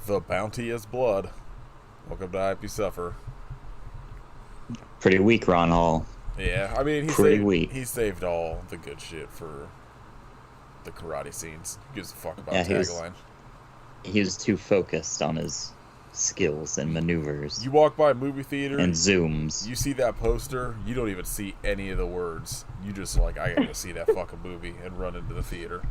The bounty is blood. Welcome to I Hope You Suffer. Pretty weak, Ron Hall. Yeah, I mean Pretty weak. he saved all the good shit for the karate scenes. Who gives a fuck about Yeah, tagline? he was too focused on his skills and maneuvers You walk by a movie theater, and zooms. you see that poster, you don't even see any of the words. You just like, I gotta go see that fucking movie and run into the theater.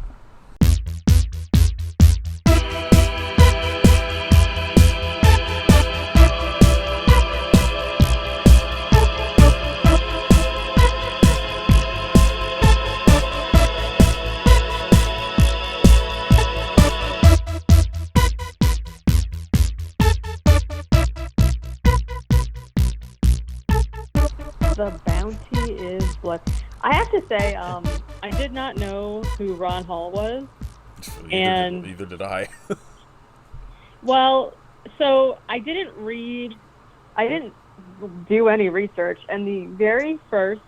The bounty is blood. I have to say, I did not know who Ron Hall was. Neither did I. Well, so I didn't do any research, and the very first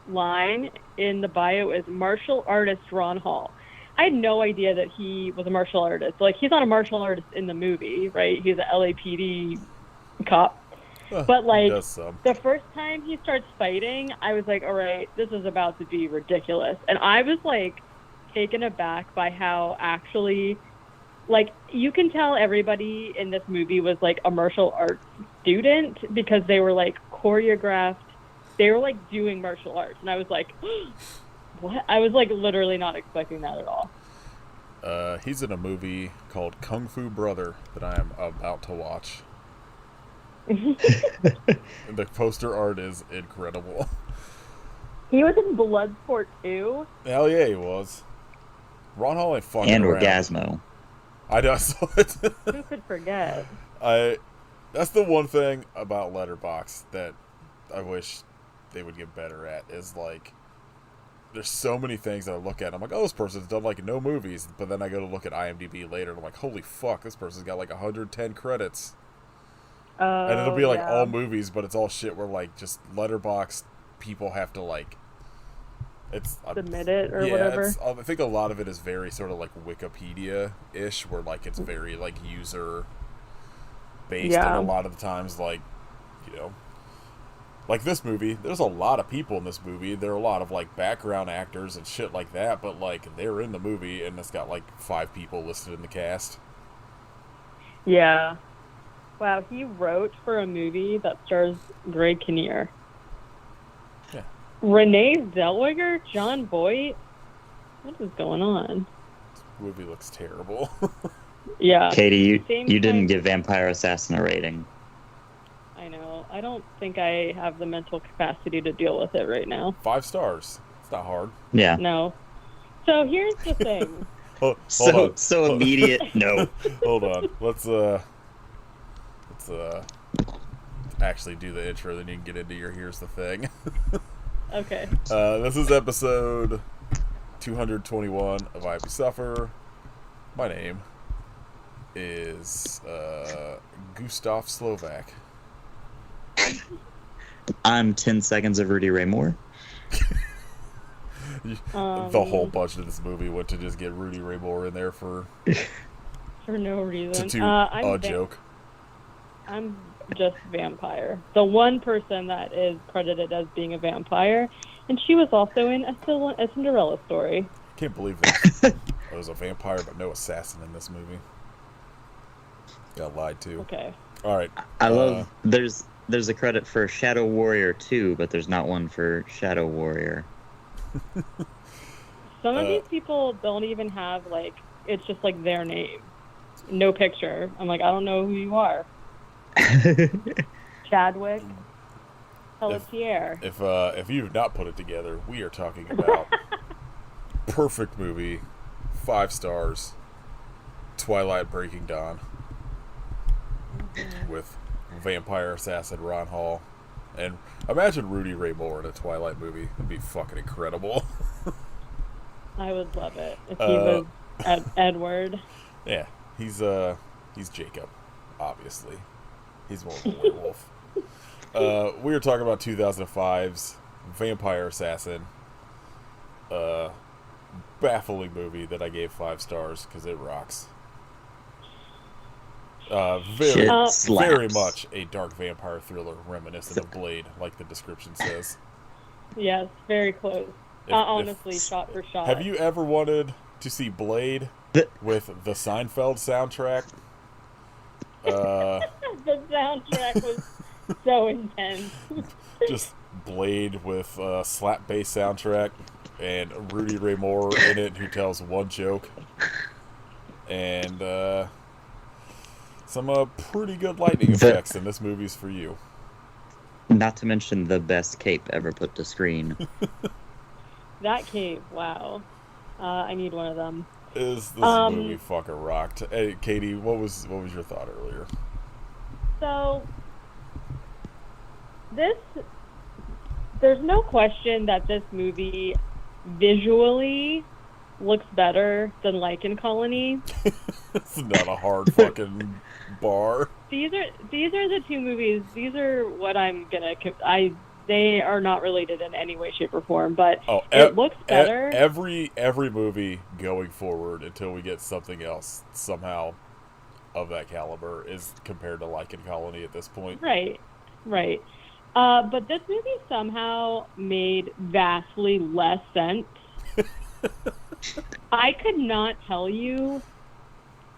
line in the bio is martial artist Ron Hall. I had no idea that he was a martial artist. Like, he's not a martial artist in the movie, right? He's an LAPD cop. But, like, the first time he starts fighting, I was like, all right, this is about to be ridiculous. And I was, like, taken aback by how actually, like, you can tell everybody in this movie was, like, a martial arts student because they were, like, choreographed. They were, like, doing martial arts. And I was like, what? I was, like, literally not expecting that at all. He's in a movie called Kung Fu Brother that I am about to watch. The poster art is incredible. He was in Bloodsport 2. Hell yeah, he was. Ron Hall ain't fucking And around. Orgasmo. I know, I saw it. Who could forget? That's the one thing about Letterboxd that I wish they would get better at, is like, there's so many things that I look at and I'm like, oh, this person's done like no movies, but then I go to look at IMDb later and I'm like, holy fuck, this person's got like 110 credits. And it'll be like all movies, but it's all shit where like just Letterboxd people have to like submit it or whatever. I think a lot of it is very sort of like Wikipedia-ish, where like it's very like user based, and a lot of the times, like, you know, like this movie, there's a lot of people in this movie. There are a lot of like background actors and shit like that, but like they're in the movie and it's got like 5 people listed in the cast. Yeah. Wow, he wrote for a movie that stars Greg Kinnear. Yeah. Renee Zellweger? John Boyd? What is going on? This movie looks terrible. Yeah. Katie, you didn't give Vampire Assassin a rating. I know. I don't think I have the mental capacity to deal with it right now. 5 stars. It's not hard. Yeah. No. So here's the thing. Hold on. So immediate. No. Hold on. Let's actually do the intro, then you can get into your here's the thing. Okay. This is episode 221 of I Hope You Suffer. My name is Gustav Slovak. I'm 10 seconds of Rudy Ray Moore. The whole budget of this movie went to just get Rudy Ray Moore in there for no reason. a joke. I'm just vampire. The one person that is credited as being a vampire, and she was also in a Cinderella story. I can't believe it. I was a vampire, but no assassin in this movie. Got lied to. Okay. All right. I love. There's a credit for Shadow Warrior 2, but there's not one for Shadow Warrior. Some of these people don't even have, like, it's just like their name, no picture. I'm like, I don't know who you are. Chadwick Pelletier. If you've not put it together, we are talking about perfect movie, 5 stars, Twilight Breaking Dawn, with vampire assassin Ron Hall, and imagine Rudy Ray Moore in a Twilight movie. It'd be fucking incredible. I would love it if he was Edward. Yeah, he's Jacob, obviously. He's more of a werewolf. We were talking about 2005's Vampire Assassin. Baffling movie that I gave 5 stars because it rocks. Very, Shit very slaps. much a dark vampire thriller reminiscent of Blade, like the description says. Yes, very close. Honestly, shot for shot. Have you ever wanted to see Blade with the Seinfeld soundtrack? The soundtrack was so intense. Just Blade with a slap bass soundtrack and Rudy Ray Moore in it who tells one joke. And some pretty good lightning effects, and this movie's for you. Not to mention the best cape ever put to screen. That cape, wow. I need one of them. This movie fucking rocked. Hey, Katie, what was your thought earlier? So, there's no question that this movie visually looks better than Lichen Colony. It's not a hard fucking bar. These are the two movies. These are what I'm gonna. They are not related in any way, shape, or form. But it looks better. Every movie going forward until we get something else somehow of that caliber is compared to Lichen Colony at this point. Right. But this movie somehow made vastly less sense. I could not tell you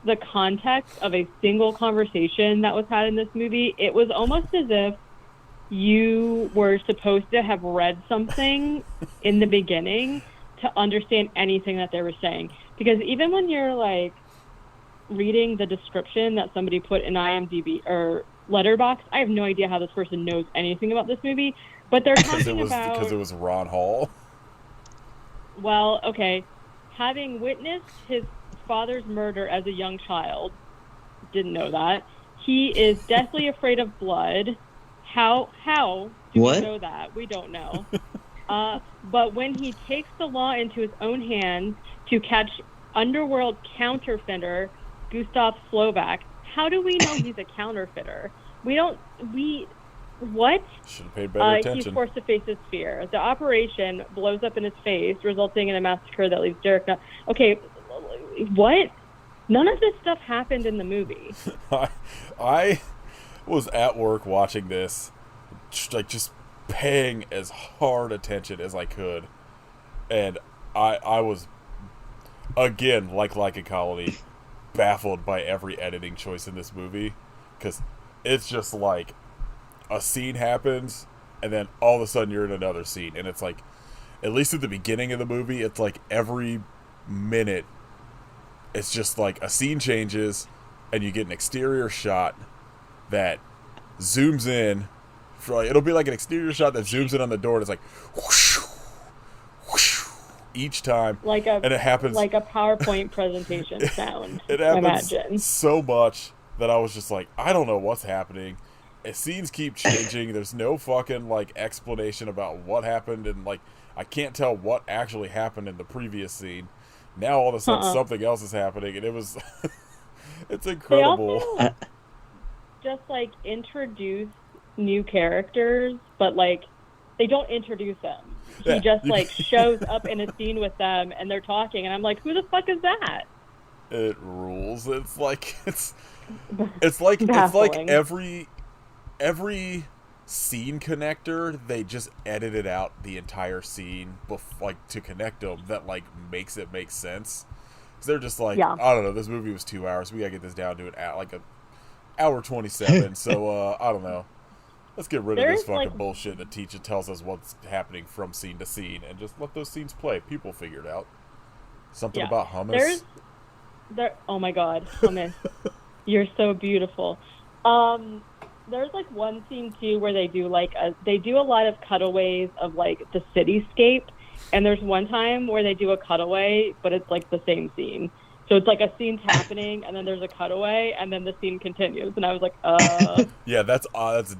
the context of a single conversation that was had in this movie. It was almost as if you were supposed to have read something in the beginning to understand anything that they were saying. Because even when you're like reading the description that somebody put in IMDb or Letterboxd, I have no idea how this person knows anything about this movie, but they're talking about... Because it was Ron Hall? Well, okay. Having witnessed his father's murder as a young child, didn't know that. He is deathly afraid of blood. How do we know that? We don't know. But when he takes the law into his own hands to catch underworld counterfeiter Gustav Slovak, how do we know he's a counterfeiter? What? Should have paid better attention. He's forced to face his fear. The operation blows up in his face, resulting in a massacre that leaves Derek... Okay, what? None of this stuff happened in the movie. I was at work watching this, just paying as hard attention as I could. And I was, again, like a colony, baffled by every editing choice in this movie. Because it's just like a scene happens, and then all of a sudden you're in another scene. And it's like, at least at the beginning of the movie, it's like every minute, it's just like a scene changes, and you get an exterior shot that zooms in. It'll be like an exterior shot that zooms in on the door, and it's like whoosh, whoosh, each time. And it happens like a PowerPoint presentation sound. It happens so much that I was just like, I don't know what's happening. Scenes keep changing. There's no fucking like explanation about what happened, and like I can't tell what actually happened in the previous scene. Now all of a sudden something else is happening, and it was it's incredible. They also just like introduce new characters, but like they don't introduce them. He just like shows up in a scene with them, and they're talking, and I'm like, who the fuck is that? It rules. It's like every scene connector, they just edited out the entire scene to connect them, that like makes it make sense. So they're just like, I don't know, this movie was 2 hours, we gotta get this down to an hour 27. So I don't know, let's get rid of this fucking bullshit that teacher tells us what's happening from scene to scene, and just let those scenes play. People figure it out. Something about hummus. Oh my god, hummus. You're so beautiful. There's like one scene too where they do a lot of cutaways of like the cityscape, and there's one time where they do a cutaway, but it's like the same scene. So it's like a scene's happening, and then there's a cutaway, and then the scene continues. And I was like, Yeah, that's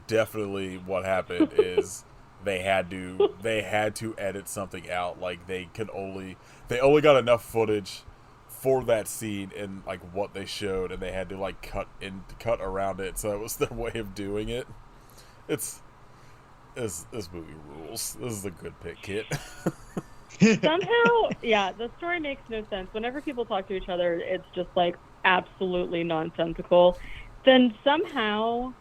definitely what happened. Is they had to edit something out. Like they only got enough footage for that scene and like what they showed, and they had to like cut around it, so that was their way of doing it. This movie rules. This is a good pick, Kit. Somehow, yeah, the story makes no sense. Whenever people talk to each other, it's just like absolutely nonsensical. then somehow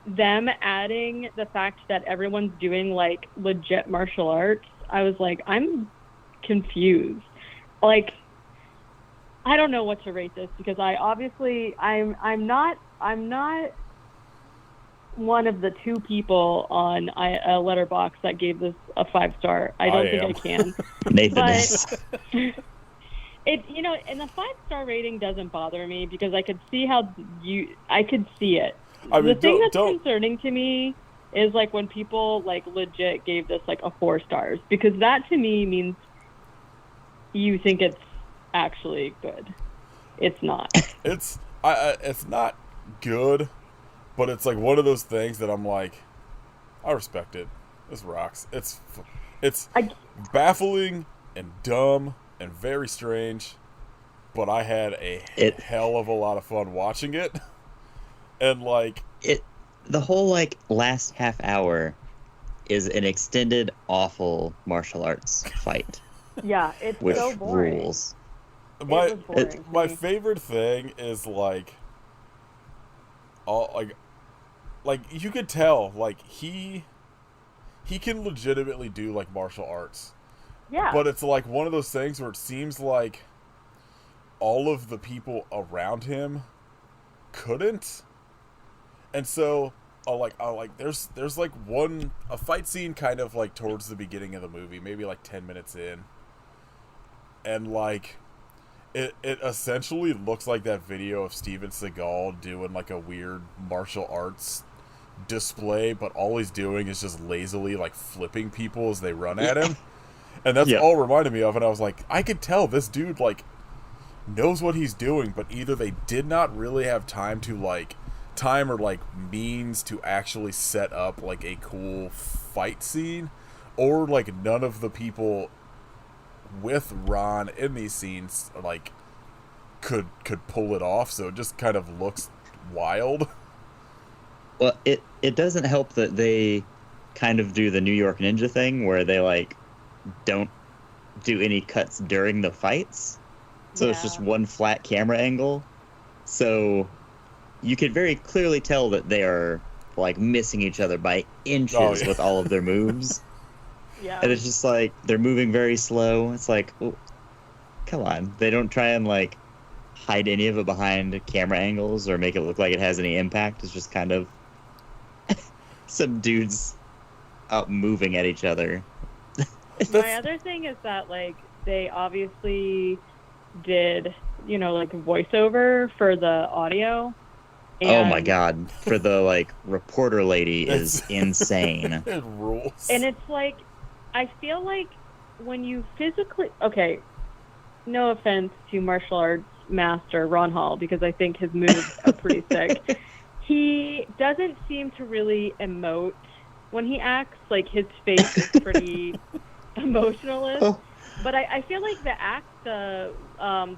them adding the fact that everyone's doing like legit martial arts, I was like, I'm confused. Like, I don't know what to rate this because I'm not one of the 2 people on a letterbox that gave this a 5-star. I don't think I can. Nathan is. It, and the 5-star rating doesn't bother me because I could see I could see it. I mean, the thing that's concerning to me is like when people like legit gave this like a 4 stars, because that to me means you think it's actually good. It's not. It's not good, but it's like one of those things that I'm like, I respect it. This rocks. It's baffling and dumb and very strange, but I had a hell of a lot of fun watching it. And like the whole like last half hour is an extended awful martial arts fight. Yeah, it's which so boring. Rules. My favorite thing is like all like you could tell like he can legitimately do like martial arts. Yeah. But it's like one of those things where it seems like all of the people around him couldn't. And so there's like a fight scene kind of like towards the beginning of the movie, maybe like 10 minutes in. And like it essentially looks like that video of Steven Seagal doing like a weird martial arts display, but all he's doing is just lazily like flipping people as they run at him. And that's all it reminded me of, and I was like, I could tell this dude like knows what he's doing, but either they did not really have time or like means to actually set up like a cool fight scene, or like none of the people with Ron in these scenes like could pull it off, so it just kind of looks wild. Well, it doesn't help that they kind of do the New York Ninja thing where they like don't do any cuts during the fights, so it's just one flat camera angle, so you can very clearly tell that they are like missing each other by inches with all of their moves. Yeah. And it's just like they're moving very slow. It's like, oh, come on. They don't try and like hide any of it behind camera angles or make it look like it has any impact. It's just kind of some dudes out moving at each other. My other thing is that like they obviously did, like voiceover for the audio. And oh my god, for the like reporter lady is insane. It rules. And it's like, I feel like when you physically, okay, no offense to martial arts master Ron Hall, because I think his moves are pretty sick. He doesn't seem to really emote when he acts. Like his face is pretty emotionless. Oh. But I feel like the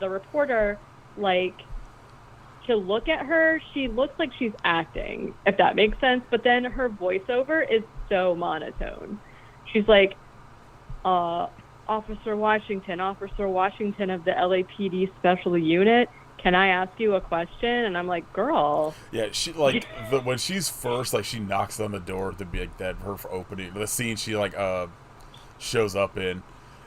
reporter, like, to look at her, she looks like she's acting, if that makes sense. But then her voiceover is so monotone. She's like, Officer Washington of the LAPD Special Unit, can I ask you a question? And I'm like, girl. Yeah, she like when she's first, like she knocks on the door to be like that her opening the scene she like shows up in,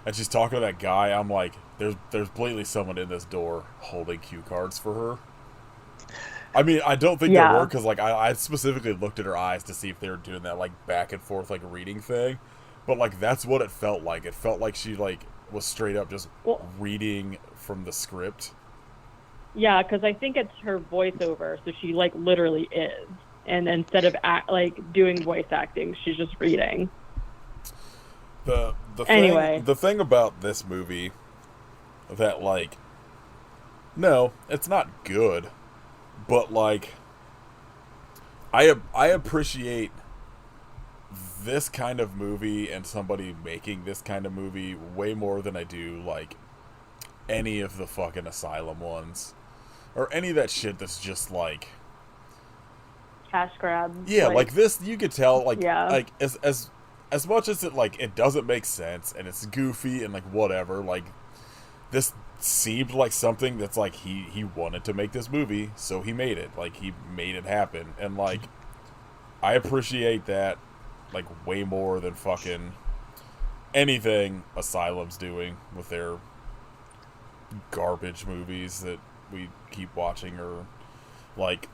and she's talking to that guy. I'm like, there's blatantly someone in this door holding cue cards for her. I mean, I don't think there were, because like I specifically looked at her eyes to see if they were doing that like back and forth like reading thing, but like that's what it felt like. It felt like she like was straight up just reading from the script. Yeah, because I think it's her voiceover, so she like literally is, and instead of doing voice acting, she's just reading. The thing about this movie that like, no, it's not good. But like, I appreciate this kind of movie and somebody making this kind of movie way more than I do like any of the fucking Asylum ones, or any of that shit that's just like cash grabs. Yeah, like this, you could tell like as much as it like it doesn't make sense and it's goofy and like whatever, like this seemed like something that's like he wanted to make this movie, so he made it. Like, he made it happen. And like, I appreciate that like way more than fucking anything Asylum's doing with their garbage movies that we keep watching. Or like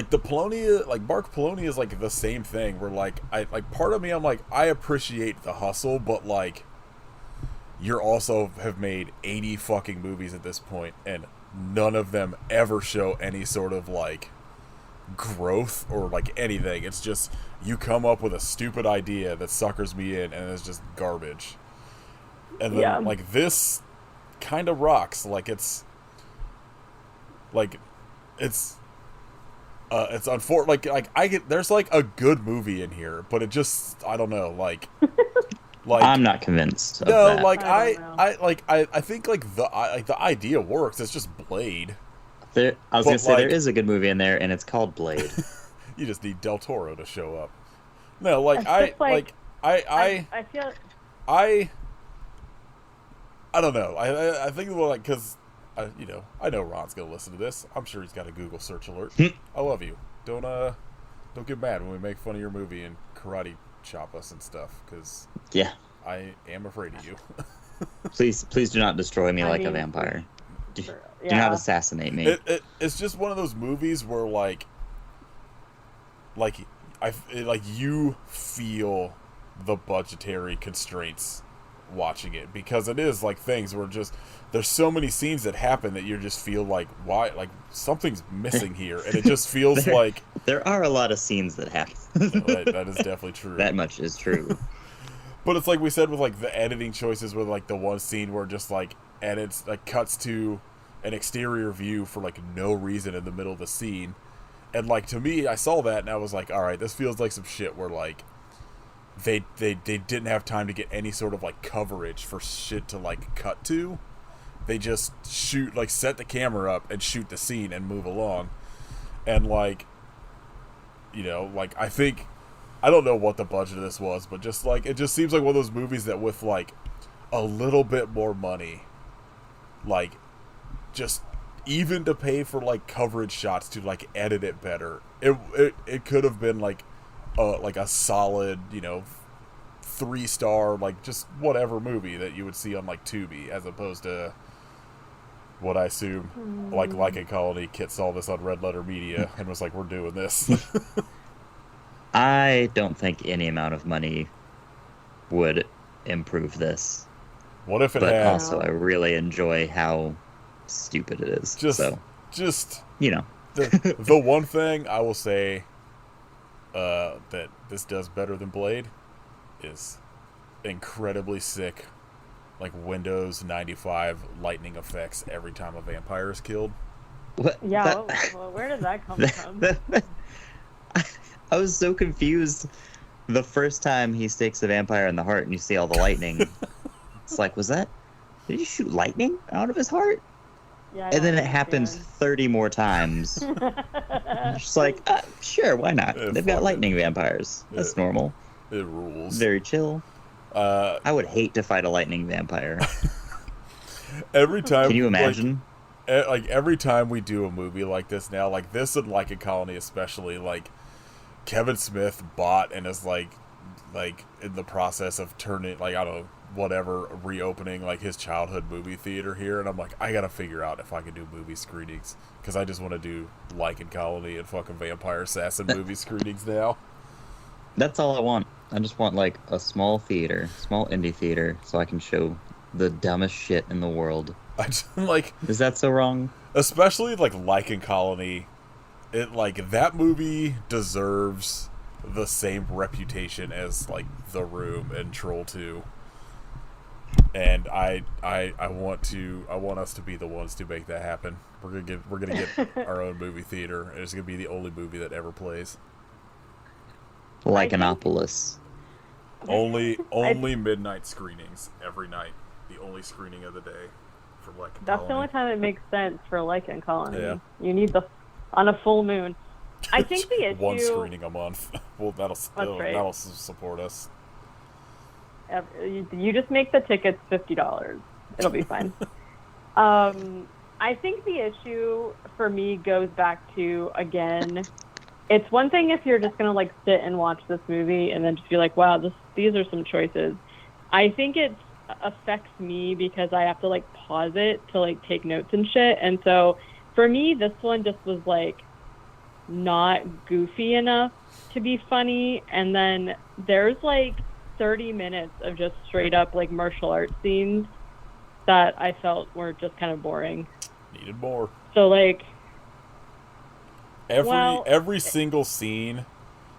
the Polonia, like Mark Polonia is like the same thing, where like I like, part of me, I'm like, I appreciate the hustle, but like, you're also have made 80 fucking movies at this point, and none of them ever show any sort of like growth or like anything. It's just, you come up with a stupid idea that suckers me in, and it's just garbage. And then like, this kind of rocks. Like, it's unfortunate. Like I get, there's like a good movie in here, but it just, I don't know, like I'm not convinced of no, that. like I think like the idea works. It's just Blade. I was gonna say, there is a good movie in there, and it's called Blade. You just need Del Toro to show up. No, like I feel I don't know. I think, well, like, because I know Ron's gonna listen to this. I'm sure he's got a Google search alert. I love you. Don't get mad when we make fun of your movie and karate chop us and stuff, because I am afraid of you. Please do not destroy me like a vampire. Do not assassinate me. It's just one of those movies where like you feel the budgetary constraints watching it, because it is like things where just there's so many scenes that happen that you just feel like, why, like something's missing here, and it just feels like there are a lot of scenes that happen. That is definitely true. That much is true. But it's like we said with like the editing choices, with like the one scene where just like edits, like cuts to an exterior view for like no reason in the middle of the scene, and like, to me, I saw that and I was like, all right, this feels like some shit where like they didn't have time to get any sort of like coverage for shit to like cut to. They just shoot, like, set the camera up and shoot the scene and move along. And like, like, I think, I don't know what the budget of this was, but just like, it just seems like one of those movies that with like a little bit more money, like, just even to pay for like coverage shots to like edit it better, it could have been like a solid, 3-star, like, just whatever movie that you would see on like Tubi, as opposed to what I assume like a Colony Kit saw this on Red Letter Media and was like, we're doing this. I don't think any amount of money would improve this. What if it but had... also, I really enjoy how stupid it is. Just the one thing I will say that this does better than Blade is incredibly sick, like, Windows 95 lightning effects every time a vampire is killed. What? Yeah, well, where did that come from? I was so confused the first time he stakes the vampire in the heart and you see all the lightning. It's like, did he shoot lightning out of his heart? Yeah, and then it happens 30 more times. Just like, sure, why not? They've got lightning vampires. That's normal. It rules. Very chill. I would hate to fight a lightning vampire. Every time. Can you imagine? Like every time we do a movie like this now, like this and Like a Colony especially, like Kevin Smith bought and is like in the process of turning, like, I don't know, whatever, reopening like his childhood movie theater here, and I'm like, I gotta figure out if I can do movie screenings, because I just want to do Like a Colony and fucking Vampire Assassin movie screenings now. That's all I want. I just want like a small indie theater, so I can show the dumbest shit in the world. I just, like, is that so wrong? Especially like a Colony, it, like, that movie deserves the same reputation as like The Room and Troll 2. And I want us to be the ones to make that happen. We're gonna get our own movie theater, and it's gonna be the only movie that ever plays. Like Anopolis. Only midnight screenings every night. The only screening of the day for Like a Colony. That's the only time it makes sense for Like a Colony. Yeah. You need on a full moon. I think the issue... One screening a month. Well, that'll support us. You just make the tickets $50. It'll be fine. I think the issue for me goes back to, again, it's one thing if you're just gonna like sit and watch this movie and then just be like, wow, these are some choices. I think it affects me because I have to like pause it to like take notes and shit. And so for me, this one just was like not goofy enough to be funny. And then there's like 30 minutes of just straight up like martial arts scenes that I felt were just kind of boring. Needed more. So like every single scene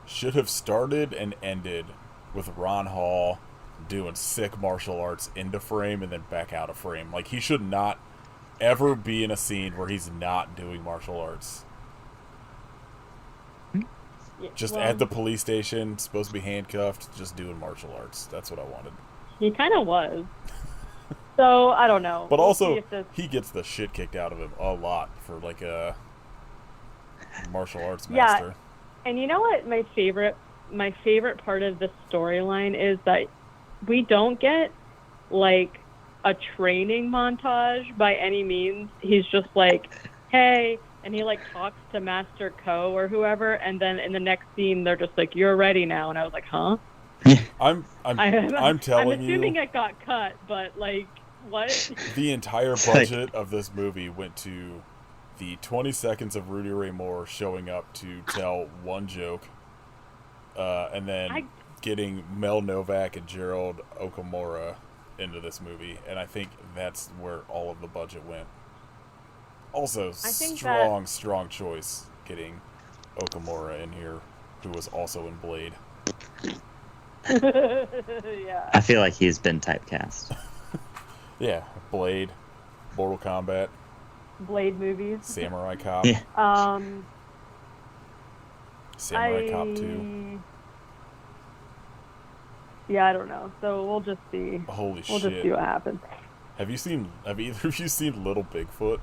should have started and ended with Ron Hall doing sick martial arts into frame and then back out of frame. Like, he should not ever be in a scene where he's not doing martial arts. Just at the police station, supposed to be handcuffed, just doing martial arts. That's what I wanted. He kind of was. So, I don't know. But also, he gets the shit kicked out of him a lot for, like, a martial arts master. Yeah, and you know what my favorite part of this storyline is that we don't get, like, a training montage by any means. He's just like, hey, and he, like, talks to Master Ko or whoever, and then in the next scene, they're just like, you're ready now. And I was like, huh? I'm telling you. I'm assuming it got cut, but, like, what? The entire budget of this movie went to the 20 seconds of Rudy Ray Moore showing up to tell one joke, and then getting Mel Novak and Gerald Okamura into this movie, and I think that's where all of the budget went. Also, strong choice getting Okamura in here, who was also in Blade. Yeah. I feel like he's been typecast. Yeah, Blade, Mortal Kombat, Blade movies, Samurai Cop, Yeah. Samurai Cop 2. Yeah, I don't know. So we'll just see. Holy shit! We'll just see what happens. Have either of you seen Little Bigfoot?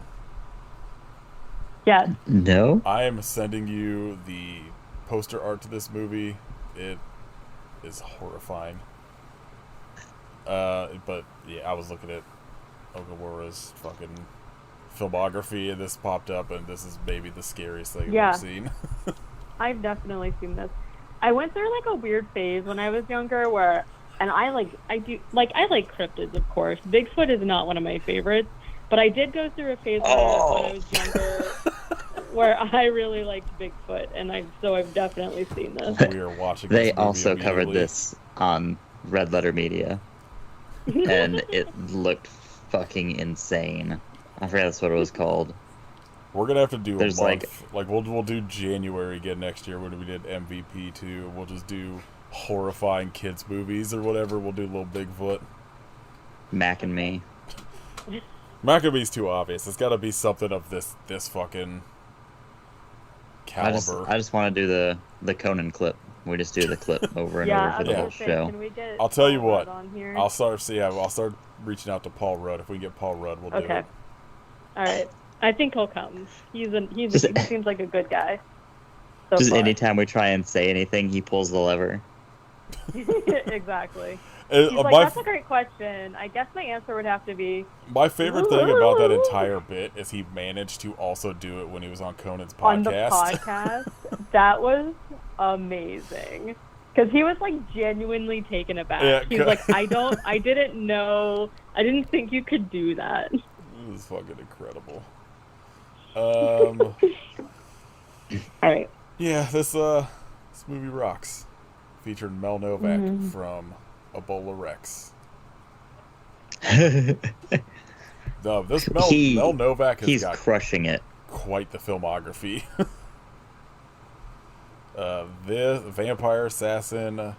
Yes. No. I am sending you the poster art to this movie. It is horrifying. But yeah, I was looking at Okamura's fucking filmography, and this popped up, and this is maybe the scariest thing I've ever seen. I've definitely seen this. I went through like a weird phase when I was younger where, and I like cryptids, of course. Bigfoot is not one of my favorites, but I did go through a phase when I was younger where I really liked Bigfoot, and I've definitely seen this. We are watching. They also covered this on Red Letter Media, and it looked fucking insane. I forgot that's what it was called. We're gonna have to do There's a month. Like we'll do January again next year when we did MVP 2. We'll just do horrifying kids movies or whatever. We'll do Little Bigfoot. Mac and Me. Maccabee's too obvious. It's got to be something of this fucking caliber. I just want to do the Conan clip. We just do the clip over and over for the whole show. Can we get I'll tell you Paul what. Rudd on here? I'll start reaching out to Paul Rudd. If we can get Paul Rudd, we'll do it. All right. I think he'll come. He seems like a good guy. So Just far. anytime we try and say anything, he pulls the lever. Exactly. He's like, that's a great question. I guess my answer would have to be... My favorite thing about that entire bit is he managed to also do it when he was on Conan's podcast. On the podcast? That was amazing. Because he was, like, genuinely taken aback. Yeah, he was like, I didn't think you could do that. It was fucking incredible. All right. Yeah, this movie rocks. Featured Mel Novak from Ebola Rex. Mel Novak has got crushing it. Quite the filmography. The Vampire Assassin,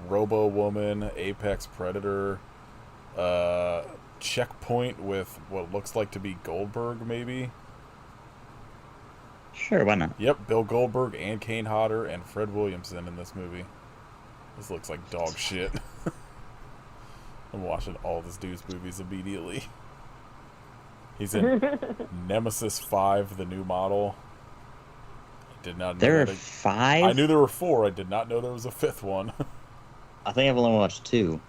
Robo Woman, Apex Predator, Checkpoint with what looks like to be Goldberg, maybe. Sure, why not? Yep, Bill Goldberg and Kane Hodder and Fred Williamson in this movie. This looks like dog shit. I'm watching all this dude's movies immediately. He's in Nemesis 5, the new model. I did not know there are 5? I knew there were 4. I did not know there was a 5th one. I think I've only watched 2.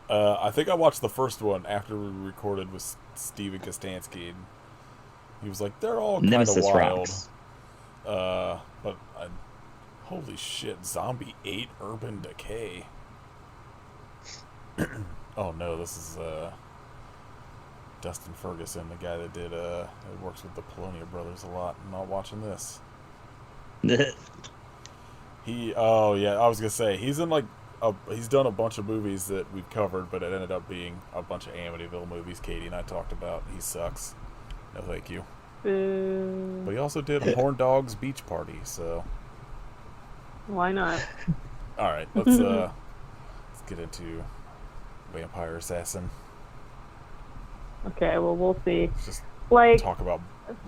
I think I watched the first one after we recorded with Steven Kostansky. And he was like, they're all kind of Nemesis wild. rocks. But holy shit, Zombie 8 Urban Decay. Oh no, this is Dustin Ferguson, the guy that did works with the Polonia Brothers a lot. I'm not watching this. Oh yeah, I was gonna say he's in he's done a bunch of movies that we've covered, but it ended up being a bunch of Amityville movies Katie and I talked about. He sucks. No thank you. But he also did Horn Dog's Beach Party, so Why not? all right, let's get into Vampire Assassin. Okay, well, we'll see. Let's just Like, talk about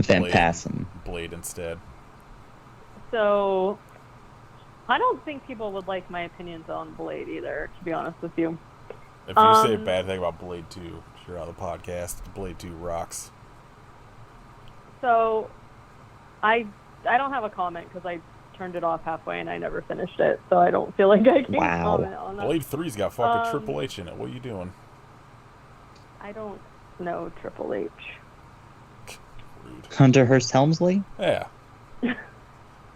Phantasm. Blade instead. so I don't think people would like my opinions on Blade either, to be honest with you. If you say a bad thing about Blade 2, you're on the podcast. Blade 2 rocks. So I don't have a comment because I turned it off halfway and I never finished it, so I don't feel like I can comment on that. Blade 3's got fucking Triple H in it. What are you doing? I don't know Triple H. Rude. Hunter Hearst Helmsley? Yeah.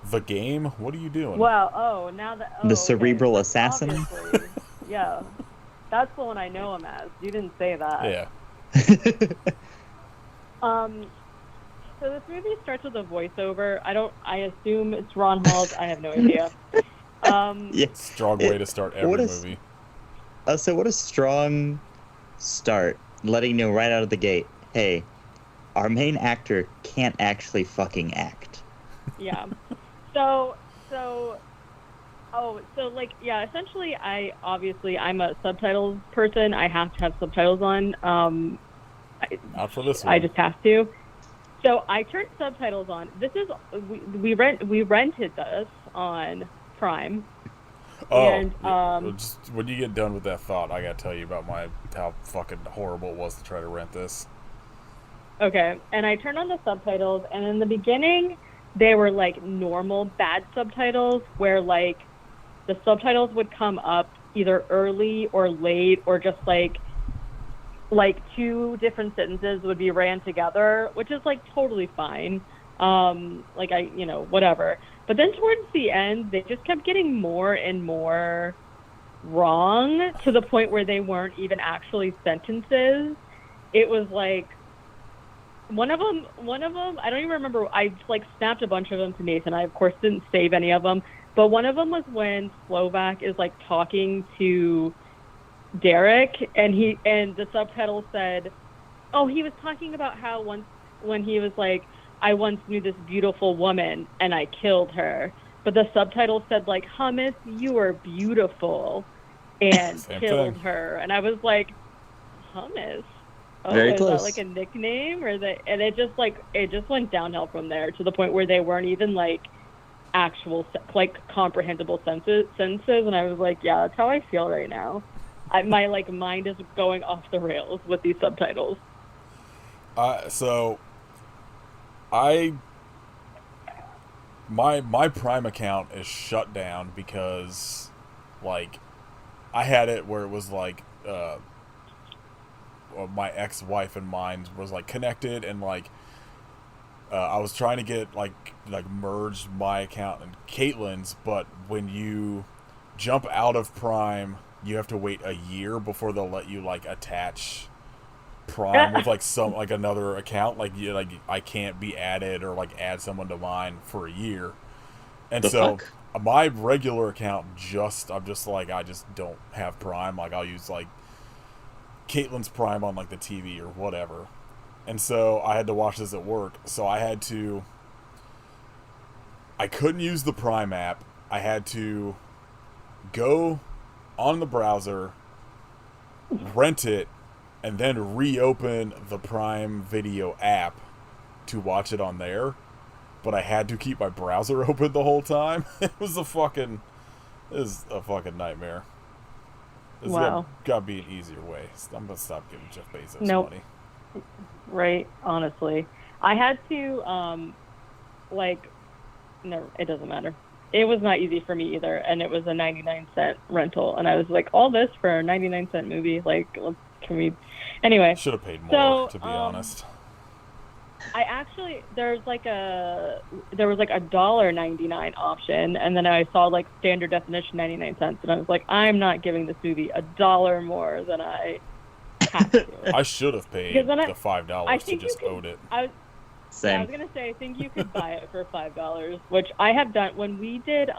The Game? What are you doing? Well, now that... The Cerebral Assassin? Obviously, yeah. That's the one I know him as. You didn't say that. Yeah. So this movie starts with a voiceover. I assume it's Ron Hall's. I have no idea. Yeah. Strong way to start every movie. So what a strong start, letting you know right out of the gate, hey, our main actor can't actually fucking act. Yeah. Essentially I'm a subtitles person. I have to have subtitles on. Not for this one. I just have to. So I turned subtitles on. This is we rented this on Prime. Oh, and just when you get done with that thought, I gotta tell you about how fucking horrible it was to try to rent this. Okay, and I turned on the subtitles, and in the beginning, they were like normal bad subtitles, where like the subtitles would come up either early or late, or just like two different sentences would be ran together, which is like totally fine. Whatever. But then towards the end, they just kept getting more and more wrong to the point where they weren't even actually sentences. It was like one of them, I don't even remember. I like snapped a bunch of them to Nathan. I of course didn't save any of them, but one of them was when Slovak is like talking to Derek, and the subtitle said, oh, he was talking about how once when he was like, I once knew this beautiful woman and I killed her, but the subtitle said like, Hummus, you are beautiful, and killed her, and I was like, Hummus? Oh, Very is close. that like a nickname, or that? And it just went downhill from there to the point where they weren't even like actual like comprehensible sentences, and I was like, yeah, that's how I feel right now. My like mind is going off the rails with these subtitles. My Prime account is shut down because, like, I had it where it was like, my ex-wife and mine was like connected, and like, I was trying to get like merge my account and Caitlin's, but when you jump out of Prime, you have to wait a year before they'll let you like attach Prime with like another account. Like I can't be added or like add someone to mine for a year. And my regular account I just don't have Prime. Like I'll use like Caitlin's Prime on like the TV or whatever. And so I had to watch this at work. So I couldn't use the Prime app. I had to go on the browser, rent it, and then reopen the Prime Video app to watch it on there. But I had to keep my browser open the whole time. It was a fucking nightmare. There's gotta be an easier way. I'm gonna stop giving Jeff Bezos money. Right, honestly. I had to, no, it doesn't matter. it was not easy for me either, and it was a 99-cent rental, and I was like, all this for a 99-cent movie? Like, can we? Anyway, should have paid more, to be honest. I actually there was like a $1.99 option, and then I saw like standard definition 99 cents, and I was like, I'm not giving this movie $1 more than I have to. I should have paid the $5 to just own it. Same. I was gonna say, I think you could buy it for $5, which I have done when we did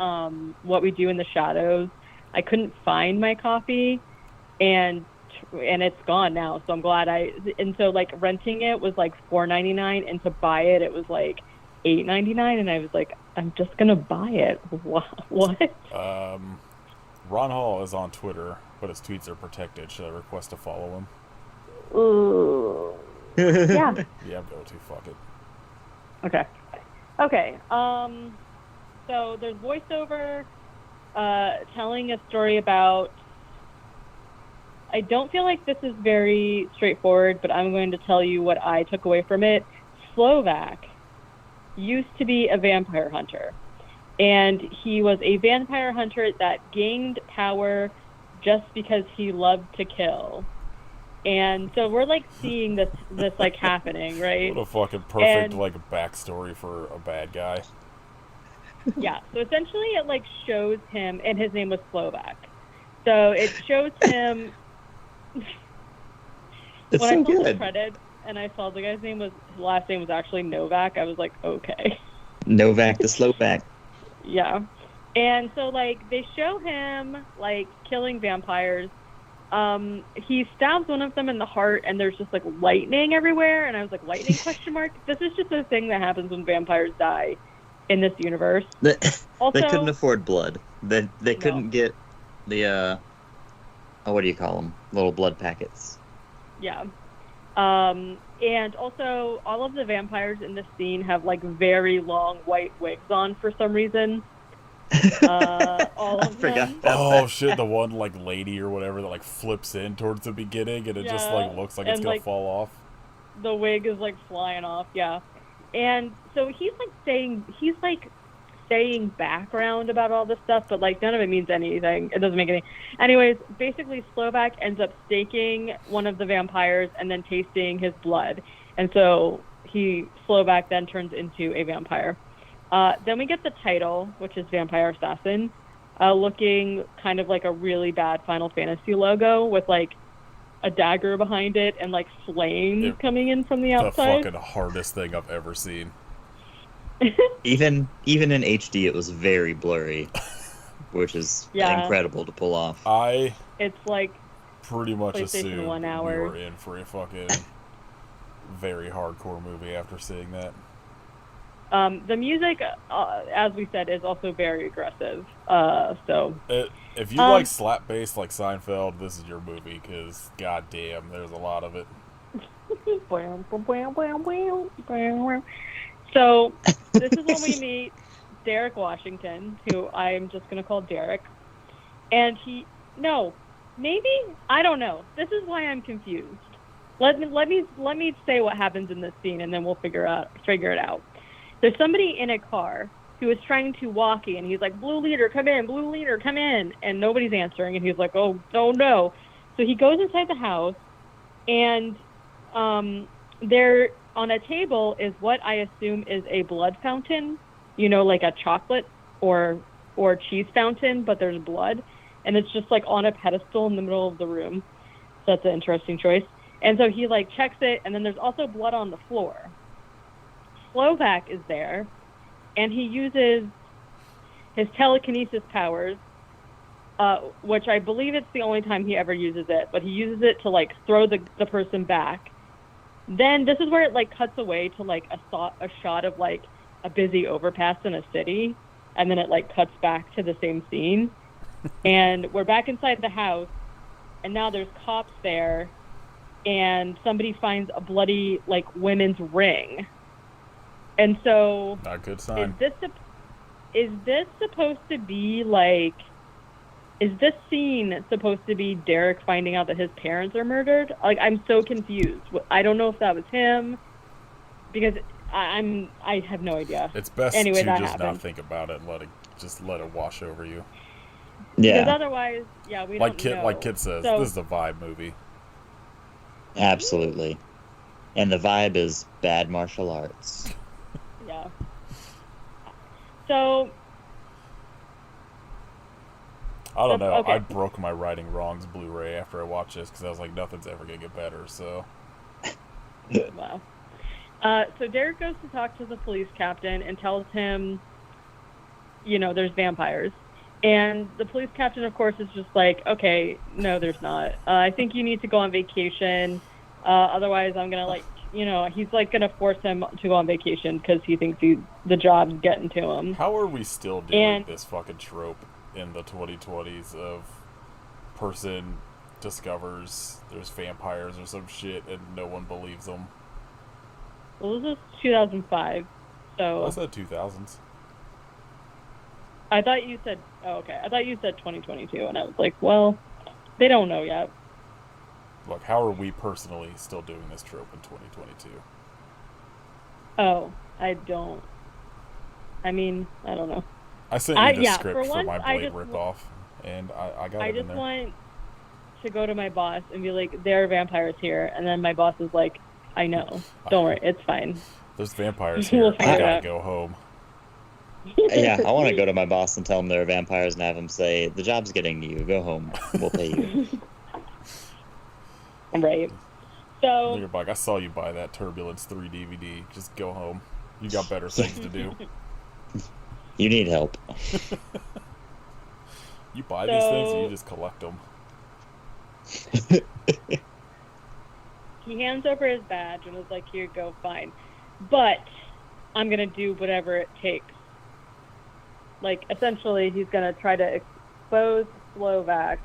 What We Do in the Shadows. I couldn't find my copy, and it's gone now. So I'm glad so like renting it was like $4.99, and to buy it was like $8.99, and I was like, I'm just gonna buy it. What? Ron Hall is on Twitter, but his tweets are protected. Should I request to follow him? Ooh. Yeah. Yeah, I'm going to. Fuck it. Okay. So there's voiceover telling a story about. I don't feel like this is very straightforward, but I'm going to tell you what I took away from it. Slovak used to be a vampire hunter, and he was a vampire hunter that gained power just because he loved to kill. And so we're like seeing this like happening, right? What a fucking perfect like backstory for a bad guy. Yeah. So essentially, it like shows him, and his name was Slovak. So it shows him. It's when so I saw good. the credit and I saw the guy's his last name was actually Novak, I was like, okay. Novak the Slovak. Yeah. And so like they show him like killing vampires. He stabs one of them in the heart, and there's just like lightning everywhere, and I was like, lightning question mark? This is just a thing that happens when vampires die in this universe. Also, They couldn't afford blood. They couldn't get the what do you call them? Little blood packets. Yeah. And also, all of the vampires in this scene have like very long white wigs on for some reason. All of them. Oh shit! The one like lady or whatever that like flips in towards the beginning, and it just like looks like it's gonna fall off. The wig is like flying off. Yeah. And so he's saying background about all this stuff, but like none of it means anything. It doesn't make any. Anyways, basically Slovak ends up staking one of the vampires and then tasting his blood, and so Slovak then turns into a vampire. Then we get the title, which is Vampire Assassin, looking kind of like a really bad Final Fantasy logo with like a dagger behind it and like flames coming in from the outside. The fucking hardest thing I've ever seen. Even in HD, it was very blurry, which is incredible to pull off. It's like pretty much assumed 1 hour. we were in for a fucking very hardcore movie after seeing that. The music, as we said, is also very aggressive. If you like slap bass like Seinfeld, this is your movie, because goddamn, there's a lot of it. So this is when we meet Derek Washington, who I'm just going to call Derek. And I don't know. This is why I'm confused. Let me say what happens in this scene, and then we'll figure it out. There's somebody in a car who is trying to walk in. He's like, "Blue leader, come in! Blue leader, come in!" And nobody's answering. And he's like, "Oh no!" So he goes inside the house, and there on a table is what I assume is a blood fountain. You know, like a chocolate or cheese fountain, but there's blood, and it's just like on a pedestal in the middle of the room. So that's an interesting choice. And so he like checks it, and then there's also blood on the floor. Slovak is there, and he uses his telekinesis powers, which I believe it's the only time he ever uses it, but he uses it to like throw the person back. Then this is where it like cuts away to like a shot of like a busy overpass in a city, and then it like cuts back to the same scene. And we're back inside the house, and now there's cops there, and somebody finds a bloody like women's ring. And so, not a good sign. Is this supposed to be like? Is this scene supposed to be Derek finding out that his parents are murdered? Like, I'm so confused. I don't know if that was him, because I have no idea. It's best Anyway, to that just happened. not think about it and let it wash over you. Because Yeah, otherwise, yeah, we don't know. Like Kid says, So, this is a vibe movie. absolutely. And the vibe is bad martial arts. yeah. So, I don't know. Okay. I broke my Righting Wrongs Blu-ray after I watched this because I was like, nothing's ever gonna get better. So wow. So Derek goes to talk to the police captain and tells him, there's vampires. And the police captain, of course, is just like, okay, no, there's not. I think you need to go on vacation. Otherwise, I'm going to, he's like going to force him to go on vacation because he thinks the job's getting to him. how are we still doing this fucking trope in the 2020s of person discovers there's vampires or some shit and no one believes them? Well, this is 2005, so... I said 2000s. I thought you said... Oh, okay. I thought you said 2022, and I was like, well, they don't know yet. Look, how are we personally still doing this trope in 2022? Oh, I don't... I mean, I don't know. I sent you the script for for once, my Blade ripoff, and I got it in there. I just want to go to my boss and be like, there are vampires here, and then my boss is like, I know. Don't worry, it's fine. There's vampires We'll here. figure I it gotta out. go home. Yeah, I want to go to my boss and tell him there are vampires and have him say, the job's getting to you. Go home. We'll pay you. Right. So... You're like, I saw you buy that Turbulence 3 DVD. Just go home. You got better things to do. You need help. You buy these things and you just collect them. He hands over his badge and is like, here you go, fine. But I'm going to do whatever it takes. Like, essentially, he's going to try to expose Slovak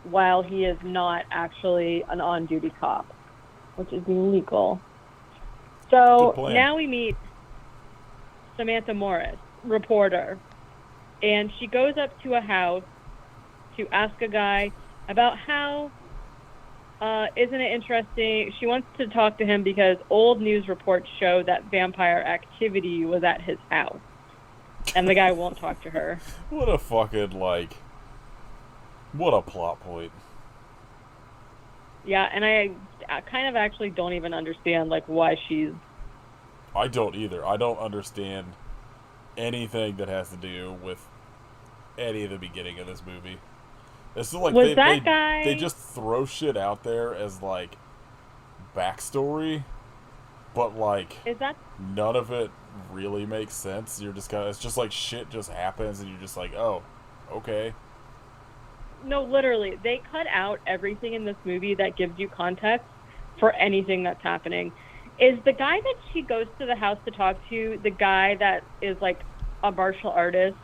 while he is not actually an on-duty cop, which is illegal. So now we meet Samantha Morris, reporter, and she goes up to a house to ask a guy about how isn't it interesting? She wants to talk to him because old news reports show that vampire activity was at his house. And the guy won't talk to her. What a fucking, what a plot point. Yeah, and I kind of actually don't even understand, why she's... I don't either. I don't understand anything that has to do with any of the beginning of this movie. It's like they just throw shit out there as backstory, but is that none of it really makes sense. You're just it's just shit just happens and you're just like, oh, okay. No, literally, they cut out everything in this movie that gives you context for anything that's happening. Is the guy that she goes to the house to talk to the guy that is a martial artist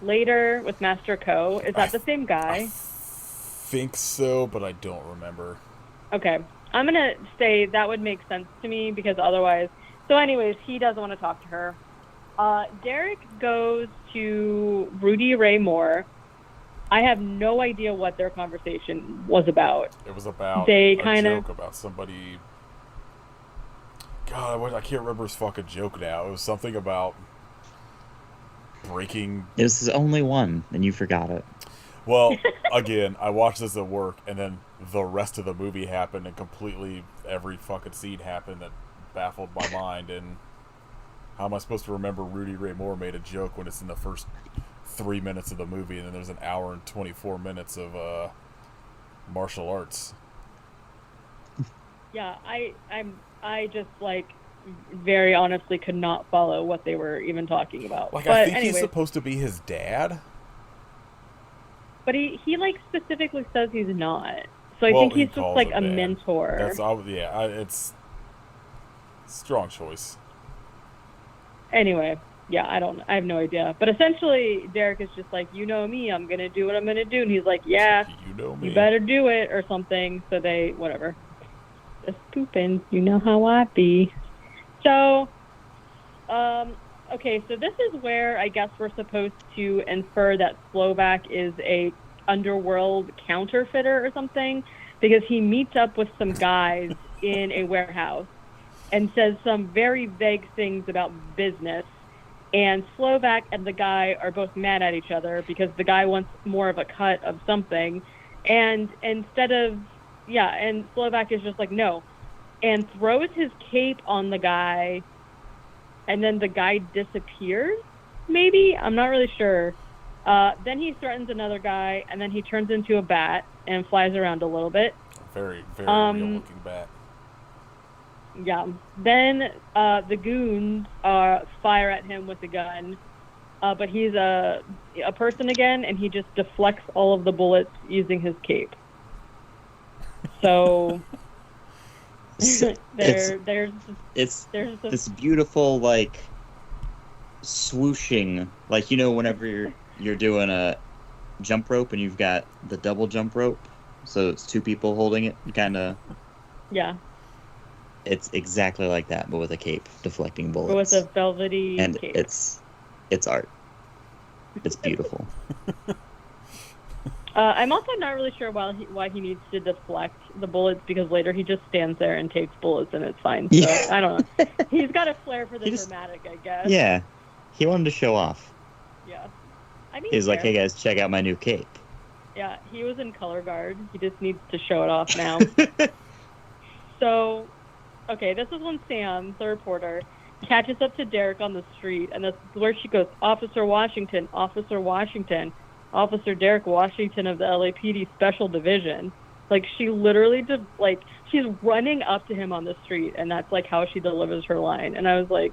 later with Master Ko? Is that the same guy? I think so, but I don't remember. Okay. I'm going to say that would make sense to me because otherwise... So anyways, he doesn't want to talk to her. Derek goes to Rudy Ray Moore. I have no idea what their conversation was about. It was about joke about somebody... God, I can't remember his fucking joke now. It was something about breaking... It was his only one, and you forgot it. Well, again, I watched this at work, and then the rest of the movie happened, and completely every fucking scene happened that baffled my mind, and how am I supposed to remember Rudy Ray Moore made a joke when it's in the first 3 minutes of the movie, and then there's an hour and 24 minutes of martial arts? Yeah, I just very honestly could not follow what they were even talking about. I think he's supposed to be his dad. But he specifically says he's not. So I think he's just a mentor. It's strong choice. Anyway, yeah, I have no idea. But essentially, Derek is just like, you know me, I'm gonna do what I'm gonna do, and he's like, yeah, you know me, you better do it or something. So they whatever. Just pooping. You know how I be. So, okay, so this is where I guess we're supposed to infer that Slovak is a underworld counterfeiter or something, because he meets up with some guys in a warehouse, and says some very vague things about business. And Slovak and the guy are both mad at each other because the guy wants more of a cut of something. And and Slovak is just like, no. And throws his cape on the guy. And then the guy disappears, maybe? I'm not really sure. Then he threatens another guy, and then he turns into a bat and flies around a little bit. Very, very real-looking bat. Yeah. Then the goons fire at him with a gun, but he's a person again, and he just deflects all of the bullets using his cape. So there's this beautiful like swooshing, like whenever you're doing a jump rope and you've got the double jump rope, so it's two people holding it, kind of. Yeah. It's exactly like that, but with a cape, deflecting bullets. But with a velvety and cape. it's art. It's beautiful. I'm also not really sure why he needs to deflect the bullets, because later he just stands there and takes bullets and it's fine. So I don't know. He's got a flair for the dramatic, I guess. Yeah, he wanted to show off. Yeah, I mean, he's like, "Hey guys, check out my new cape." Yeah, he was in color guard. He just needs to show it off now. So, okay, this is when Sam, the reporter, catches up to Derek on the street, and that's where she goes, Officer Washington, Officer Washington, Officer Derek Washington of the LAPD Special Division. Like, she literally she's running up to him on the street, and that's like how she delivers her line. And I was like,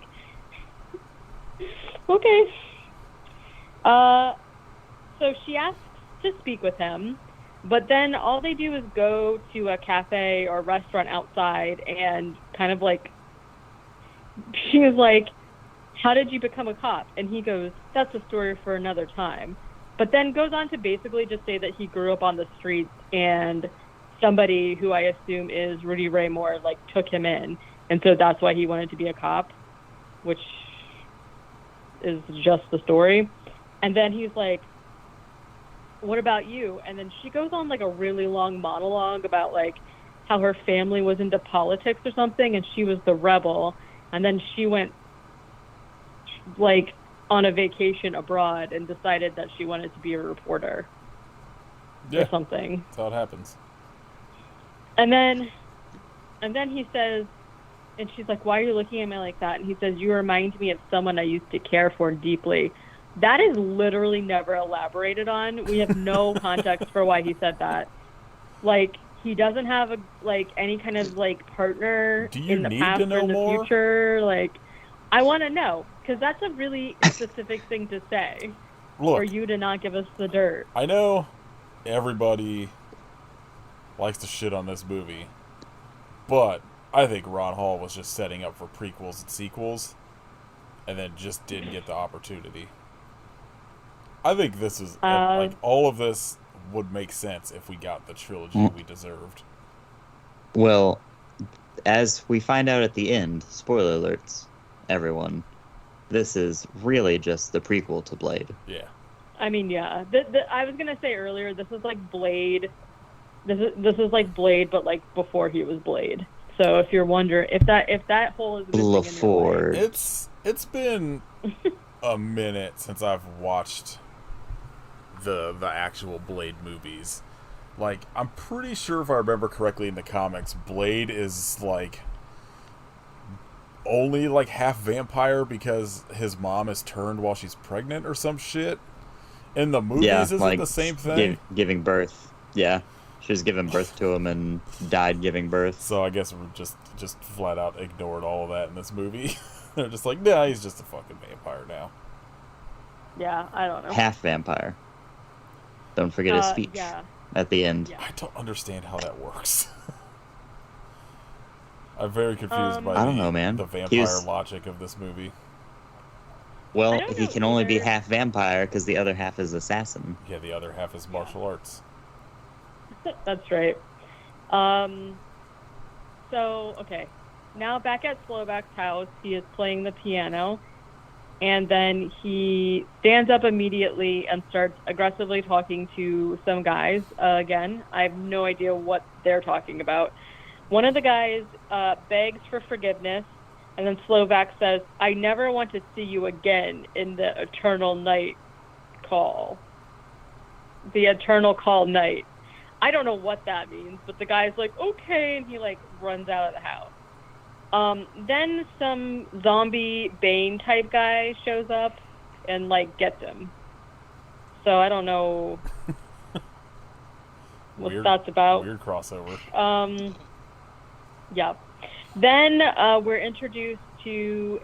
okay. So she asks to speak with him, but then all they do is go to a cafe or restaurant outside and kind of like, she was like, how did you become a cop? And he goes, that's a story for another time. But then goes on to basically just say that he grew up on the streets and somebody who I assume is Rudy Ray Moore took him in. And so that's why he wanted to be a cop, which is just the story. And then he's like, what about you? And then she goes on a really long monologue about how her family was into politics or something and she was the rebel. And then she went on a vacation abroad and decided that she wanted to be a reporter or something. That's how it happens. And then he says, and she's like, why are you looking at me like that? And he says, you remind me of someone I used to care for deeply. That is literally never elaborated on. We have no context for why he said that. He doesn't have any kind of partner in the past or in the future. I want to know, because that's a really specific thing to say. Look, for you to not give us the dirt. I know everybody likes to shit on this movie, but I think Ron Hall was just setting up for prequels and sequels, and then just didn't get the opportunity. I think this is all of this would make sense if we got the trilogy we deserved. Well, as we find out at the end, spoiler alerts, everyone, this is really just the prequel to Blade. Yeah. I mean, yeah. I was gonna say earlier, this is like Blade. This is like Blade, but before he was Blade. So if you're wondering if that hole is missing before, in your it's been a minute since I've watched the actual Blade movies. I'm pretty sure, if I remember correctly in the comics, Blade is only half vampire because his mom is turned while she's pregnant or some shit. In the movies, isn't the same thing? Giving birth. Yeah. She was giving birth to him and died giving birth. So I guess we just flat out ignored all of that in this movie. They're just like, nah, he's just a fucking vampire now. Yeah, I don't know. Half vampire. Don't forget his speech at the end. Yeah. I don't understand how that works. I'm very confused by the vampire logic of this movie. Well, he can only be half vampire because the other half is assassin. Yeah, the other half is martial arts. That's right. So, okay. Now back at Slovak's house, he is playing the piano, and then he stands up immediately and starts aggressively talking to some guys. Again, I have no idea what they're talking about. One of the guys begs for forgiveness, and then Slovak says, "I never want to see you again in the eternal night call." The eternal call night. I don't know what that means, but the guy's like, okay, and he, like, runs out of the house. Then some zombie Bane-type guy shows up and, like, gets him. So I don't know what that's about. Weird crossover. Yeah. Then we're introduced to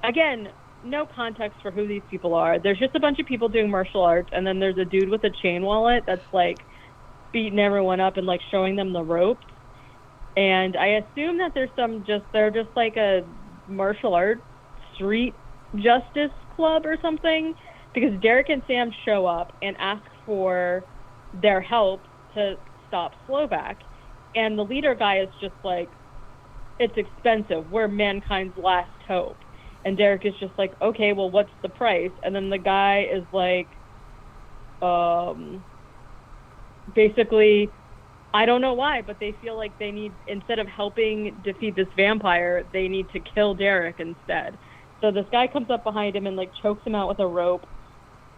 again, no context for who these people are. There's just a bunch of people doing martial arts, and then there's a dude with a chain wallet that's, like, beating everyone up and, like, showing them the ropes. And I assume that they're just like a martial arts street justice club or something, because Derek and Sam show up and ask for their help to stop Slovak. And the leader guy is just like, it's expensive. We're mankind's last hope. And Derek is just like, okay, well, what's the price? And then the guy is like, basically, I don't know why, but they feel like they need, instead of helping defeat this vampire, they need to kill Derek instead. So this guy comes up behind him and, like, chokes him out with a rope.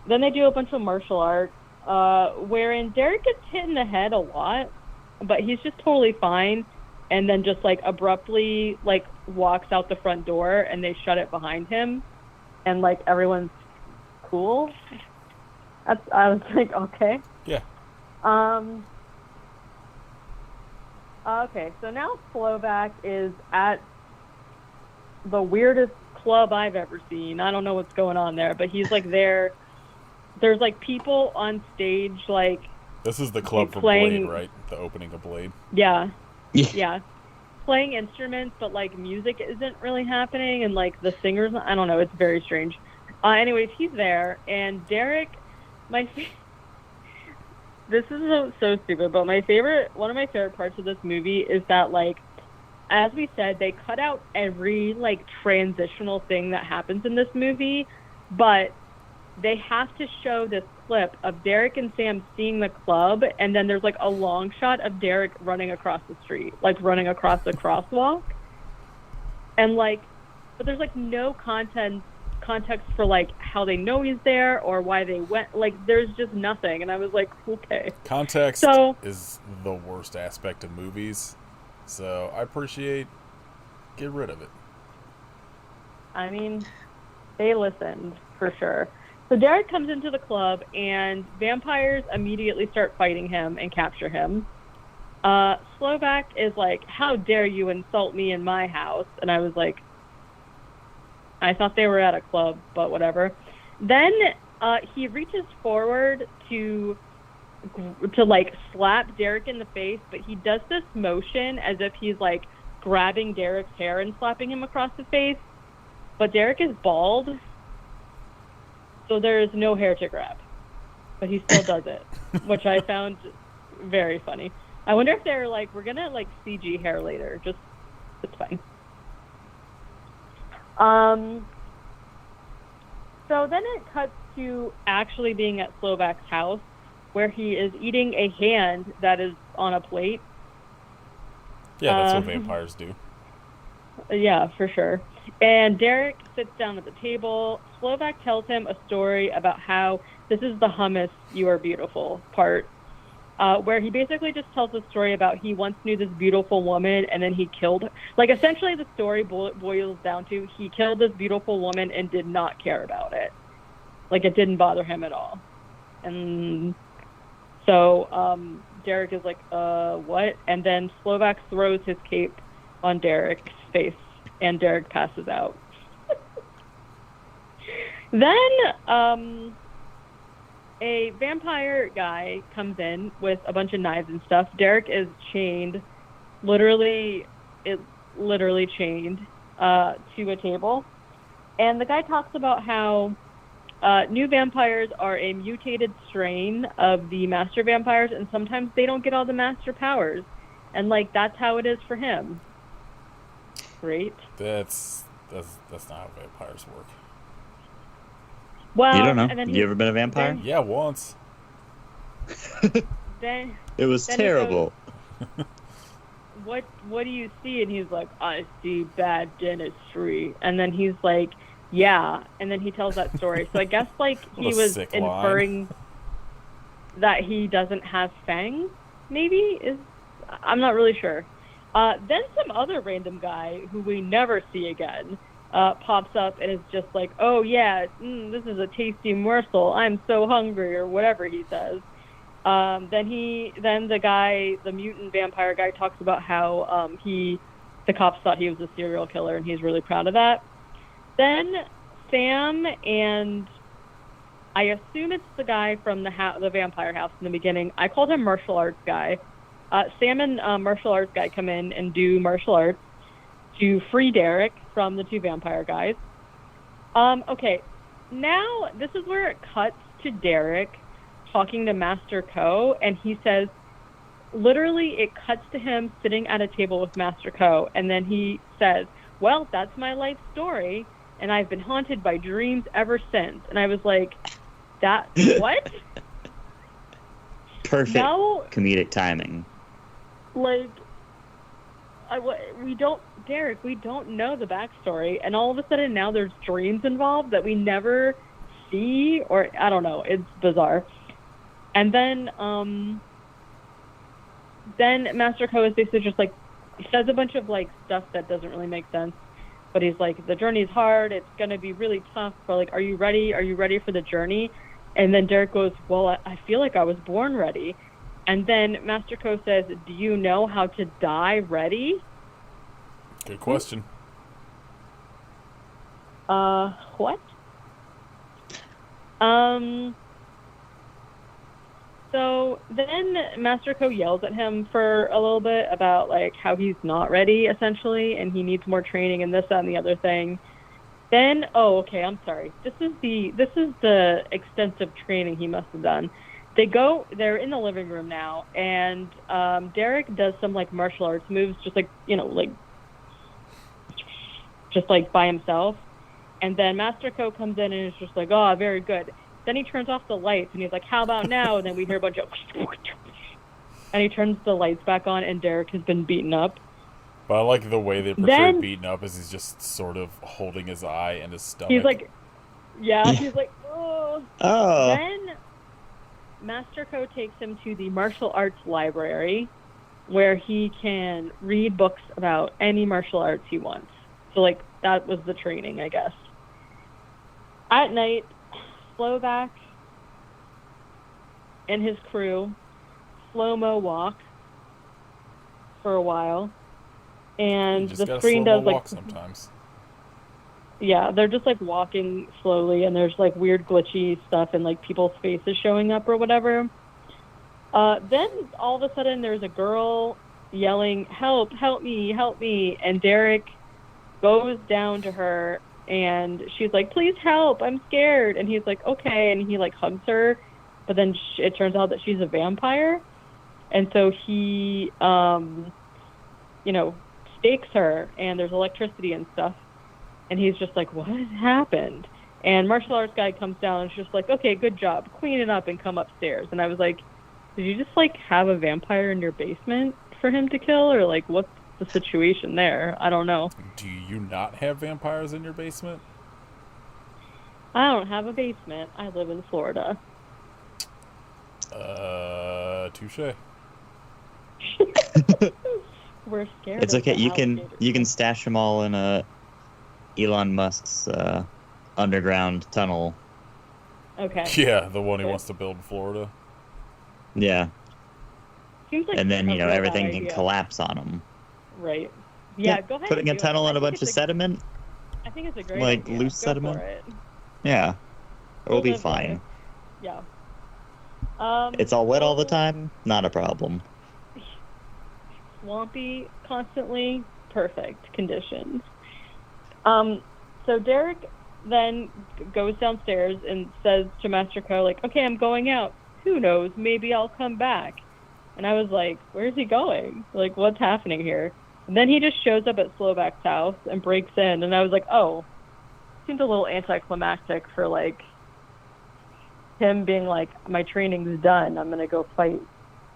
Then they do a bunch of martial arts, wherein Derek gets hit in the head a lot, but he's just totally fine. And then just, like, abruptly, like, walks out the front door, and they shut it behind him, and, like, everyone's cool. I was like, okay. Yeah. Okay, so now Slovak is at the weirdest club I've ever seen. I don't know what's going on there, but he's, like, there. There's, like, people on stage, like... This is the club from playing... Blade, right? The opening of Blade. Yeah. Yeah. Playing instruments, but, like, music isn't really happening, and, like, the singers, I don't know, it's very strange. Anyways, he's there, and Derek, this is so stupid, but one of my favorite parts of this movie is that, like, as we said, they cut out every, like, transitional thing that happens in this movie, but they have to show this clip of Derek and Sam seeing the club, and then there's, like, a long shot of Derek running across the street, like, running across the crosswalk. And, like, but there's, like, no context for, like, how they know he's there or why they went. Like, there's just nothing. And I was like, okay. Context is the worst aspect of movies, so I appreciate get rid of it. I mean, they listened, for sure. So Derek comes into the club, and vampires immediately start fighting him and capture him. Slovak is like, how dare you insult me in my house? And I was like, I thought they were at a club, but whatever. Then he reaches forward to like slap Derek in the face, but he does this motion as if he's like grabbing Derek's hair and slapping him across the face. But Derek is bald, so there is no hair to grab. But he still does it, which I found very funny. I wonder if they're like, we're gonna like CG hair later. Just, it's fine. So then it cuts to actually being at Slovak's house, where he is eating a hand that is on a plate. Yeah, that's what vampires do. Yeah, for sure. And Derek sits down at the table. Slovak tells him a story about how this is the hummus, you are beautiful part, where he basically just tells a story about he once knew this beautiful woman and then he killed her. Like, essentially the story boils down to he killed this beautiful woman and did not care about it. Like, it didn't bother him at all. And so Derek is like, what? And then Slovak throws his cape on Derek's face, and Derek passes out. Then a vampire guy comes in with a bunch of knives and stuff. Derek is chained, literally chained to a table. And the guy talks about how new vampires are a mutated strain of the master vampires, and sometimes they don't get all the master powers. And, like, that's how it is for him. Great. That's not how vampires work. Well, you don't know. And then You ever been a vampire? Yeah, once. Then It was then terrible. what do you see? And he's like, I see bad dentistry. And then he's like, yeah. And then he tells that story. So I guess like he What a was sick inferring that he doesn't have fangs. Maybe I'm not really sure. Then some other random guy who we never see again pops up and is just like, oh yeah, this is a tasty morsel. I'm so hungry, or whatever he says. Then the mutant vampire guy talks about how the cops thought he was a serial killer and he's really proud of that. Then Sam and I assume it's the guy from the vampire house in the beginning. I called him martial arts guy. Sam and martial arts guy come in and do martial arts to free Derek from the two vampire guys. Okay, now this is where it cuts to Derek talking to Master Ko, and he says, literally, it cuts to him sitting at a table with Master Ko, and then he says, well, that's my life story, and I've been haunted by dreams ever since. And I was like, what? Perfect comedic timing. Like, we don't know the backstory, and all of a sudden now there's dreams involved that we never see, or I don't know, it's bizarre. And then Master Ko is basically just like, he says a bunch of like stuff that doesn't really make sense, but he's like, the journey's hard, it's gonna be really tough, but like, are you ready for the journey? And then Derek goes, well, I feel like I was born ready. And then Master Ko says, do you know how to die ready? Good question. What? So then Master Ko yells at him for a little bit about like how he's not ready essentially, and he needs more training and this, that, and the other thing. Then, I'm sorry. This is the extensive training he must have done. They're in the living room now, and Derek does some like martial arts moves, just like, just like by himself. And then Master Ko comes in and is just like, oh, very good. Then he turns off the lights, and he's like, how about now? And then we hear a bunch of... And he turns the lights back on, and Derek has been beaten up. But I like the way they portray beaten up is he's just sort of holding his eye and his stomach. He's like, he's like, oh. Then Master Ko takes him to the martial arts library, where he can read books about any martial arts he wants. So, like, that was the training, I guess. At night, Slovak and his crew slow-mo walk for a while, and the screen does like walk sometimes. Yeah, they're just like walking slowly, and there's like weird glitchy stuff and like people's faces showing up or whatever. Then all of a sudden there's a girl yelling, help me, help me, and Derek goes down to her, and she's like, please help, I'm scared. And he's like, okay, and he like hugs her, but then it turns out that she's a vampire, and so he stakes her, and there's electricity and stuff, and he's just like, what has happened? And martial arts guy comes down and is just like, okay, good job, clean it up and come upstairs. And I was like, did you just like have a vampire in your basement for him to kill, or like what's the situation there? I don't know. Do you not have vampires in your basement? I don't have a basement. I live in Florida. Touche. We're scared. It's okay. You can stash them all in Elon Musk's underground tunnel. Okay. Yeah, the one he wants to build in Florida. Yeah. Seems like and then everything can idea. collapse on them. Right. Yeah. Go ahead. Putting a tunnel in a bunch of sediment. I think it's a great like idea. loose Go sediment. For it. Yeah. It'll be fine. Yeah. It's all wet all the time. Not a problem. Swampy constantly. Perfect conditions. So Derek then goes downstairs and says to Master Ko, like, okay, I'm going out. Who knows? Maybe I'll come back. And I was like, where's he going? Like, what's happening here? And then he just shows up at Slovak's house and breaks in. And I was like, oh, seems a little anticlimactic for, like, him being like, my training's done. I'm going to go fight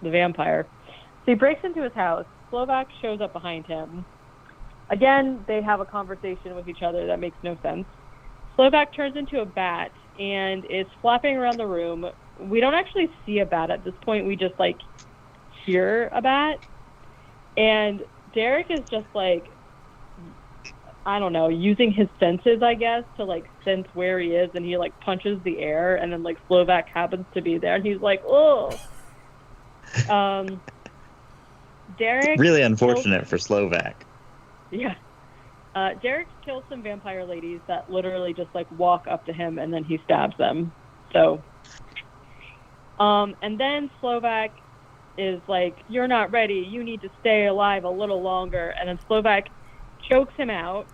the vampire. So he breaks into his house. Slovak shows up behind him. Again, they have a conversation with each other that makes no sense. Slovak turns into a bat and is flapping around the room. We don't actually see a bat at this point. We just, like, hear a bat. And Derek is just, like, I don't know, using his senses, I guess, to, like, sense where he is. And he, like, punches the air. And then, like, Slovak happens to be there. And he's like, oh. Derek. Really unfortunate for Slovak. Yeah. Derek kills some vampire ladies that literally just, like, walk up to him and then he stabs them. So. And then Slovak is like, you're not ready. You need to stay alive a little longer. And then Slovak chokes him out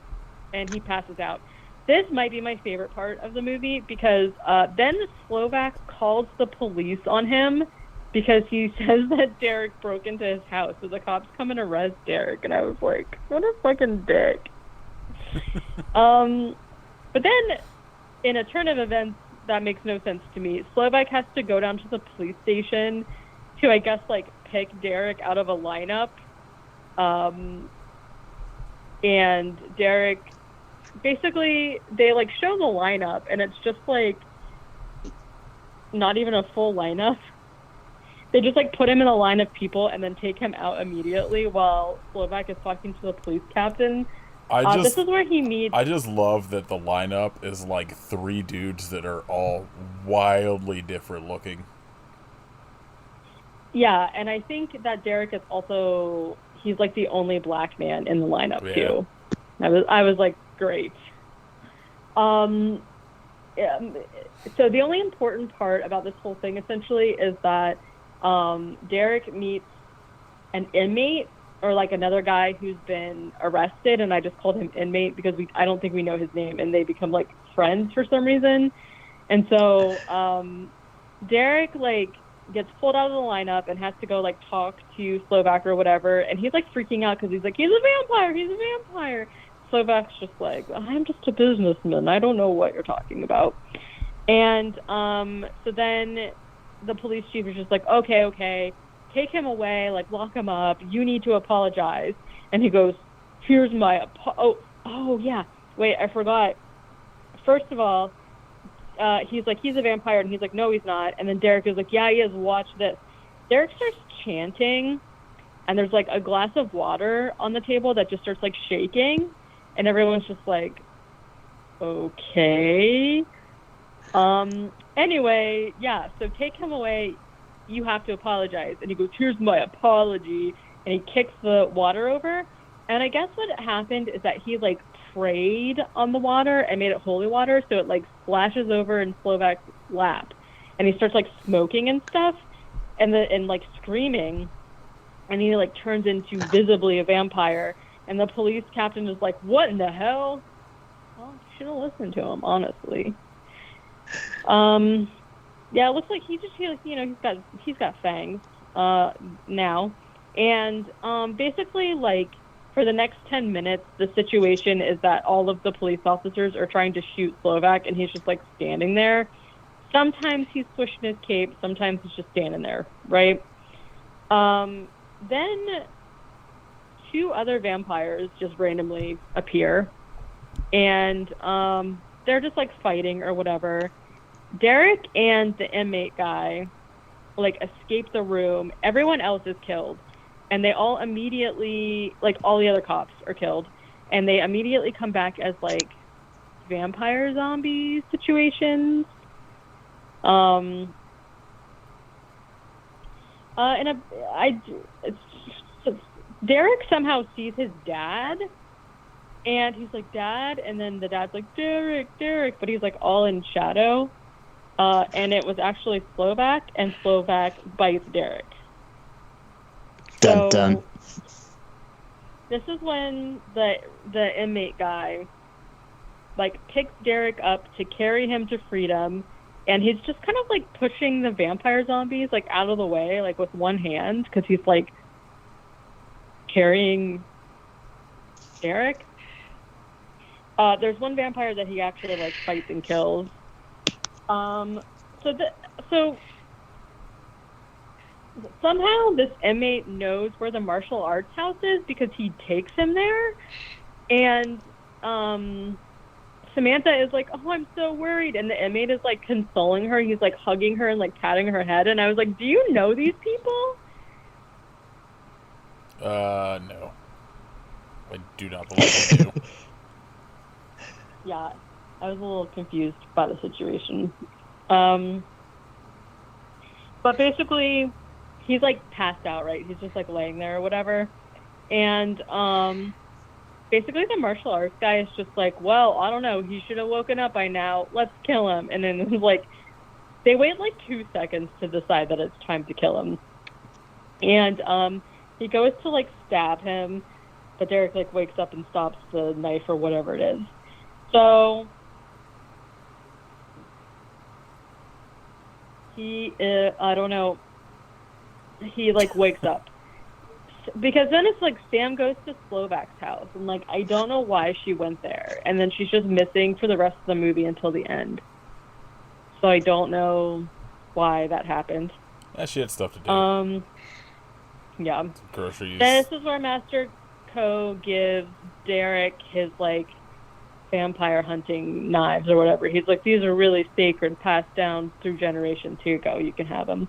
and he passes out. This might be my favorite part of the movie because then Slovak calls the police on him because he says that Derek broke into his house. So the cops come and arrest Derek. And I was like, what a fucking dick. But then in a turn of events that makes no sense to me, Slovak has to go down to the police station to, I guess, like, pick Derek out of a lineup. And Derek, basically, they, like, show the lineup, and it's just, like, not even a full lineup. They just, like, put him in a line of people and then take him out immediately while Slovak is talking to the police captain. This is where he meets... I just love that the lineup is, like, 3 dudes that are all wildly different looking. Yeah, and I think that Derek is also... He's, like, the only black man in the lineup, too. I was like, great. So the only important part about this whole thing, essentially, is that Derek meets an inmate, or, like, another guy who's been arrested, and I just called him inmate because I don't think we know his name, and they become, like, friends for some reason. And so Derek, like, gets pulled out of the lineup and has to go, like, talk to Slovak or whatever, and he's, like, freaking out because he's like, he's a vampire. Slovak's just like, I'm just a businessman. I don't know what you're talking about. And so then the police chief is just like, okay, take him away, like, lock him up. You need to apologize. And he goes, here's my oh yeah. Wait, I forgot. First of all, he's like, he's a vampire, and he's like, no, he's not. And then Derek is like, yeah, he is. Watch this. Derek starts chanting, and there's, like, a glass of water on the table that just starts, like, shaking, and everyone's just like, okay. Anyway, yeah, so take him away. You have to apologize. And he goes, here's my apology. And he kicks the water over. And I guess what happened is that he, like, prayed on the water and made it holy water, so it, like, splashes over in Slovak's lap. And he starts, like, smoking and stuff and like, screaming. And he, like, turns into visibly a vampire. And the police captain is like, what in the hell? Well, you should have listened to him, honestly. Yeah, it looks like he's got fangs now, and basically, like, for the next 10 minutes, the situation is that all of the police officers are trying to shoot Slovak, and he's just, like, standing there. Sometimes he's pushing his cape, sometimes he's just standing there, right? Then 2 other vampires just randomly appear, and they're just, like, fighting or whatever. Derek and the inmate guy, like, escape the room. Everyone else is killed. And they all immediately, like, all the other cops are killed. And they immediately come back as, like, vampire zombie situations. Derek somehow sees his dad. And he's like, Dad? And then the dad's like, Derek. But he's, like, all in shadow. And it was actually Slovak, and Slovak bites Derek. Dun, dun. This is when the inmate guy, like, picks Derek up to carry him to freedom, and he's just kind of, like, pushing the vampire zombies, like, out of the way, like, with one hand, because he's, like, carrying Derek. There's one vampire that he actually, like, fights and kills. So somehow this inmate knows where the martial arts house is because he takes him there. And Samantha is like, oh, I'm so worried. And the inmate is like consoling her. He's like hugging her and like patting her head. And I was like, do you know these people? No. I do not believe I do. Yeah, I was a little confused by the situation. But basically, he's like passed out, right? He's just like laying there or whatever. And basically the martial arts guy is just like, well, I don't know, he should have woken up by now. Let's kill him. And then like they wait like 2 seconds to decide that it's time to kill him. And he goes to like stab him, but Derek like wakes up and stops the knife or whatever it is. So he, I don't know, he like wakes up. Because then it's like Sam goes to Slovak's house, and like I don't know why she went there, and then she's just missing for the rest of the movie until the end. So I don't know why that happened. Yeah, she had stuff to do. Yeah. Some groceries. This is where Master Co gives Derek his like vampire hunting knives or whatever. He's like, these are really sacred, passed down through generations. Here you go, you can have them.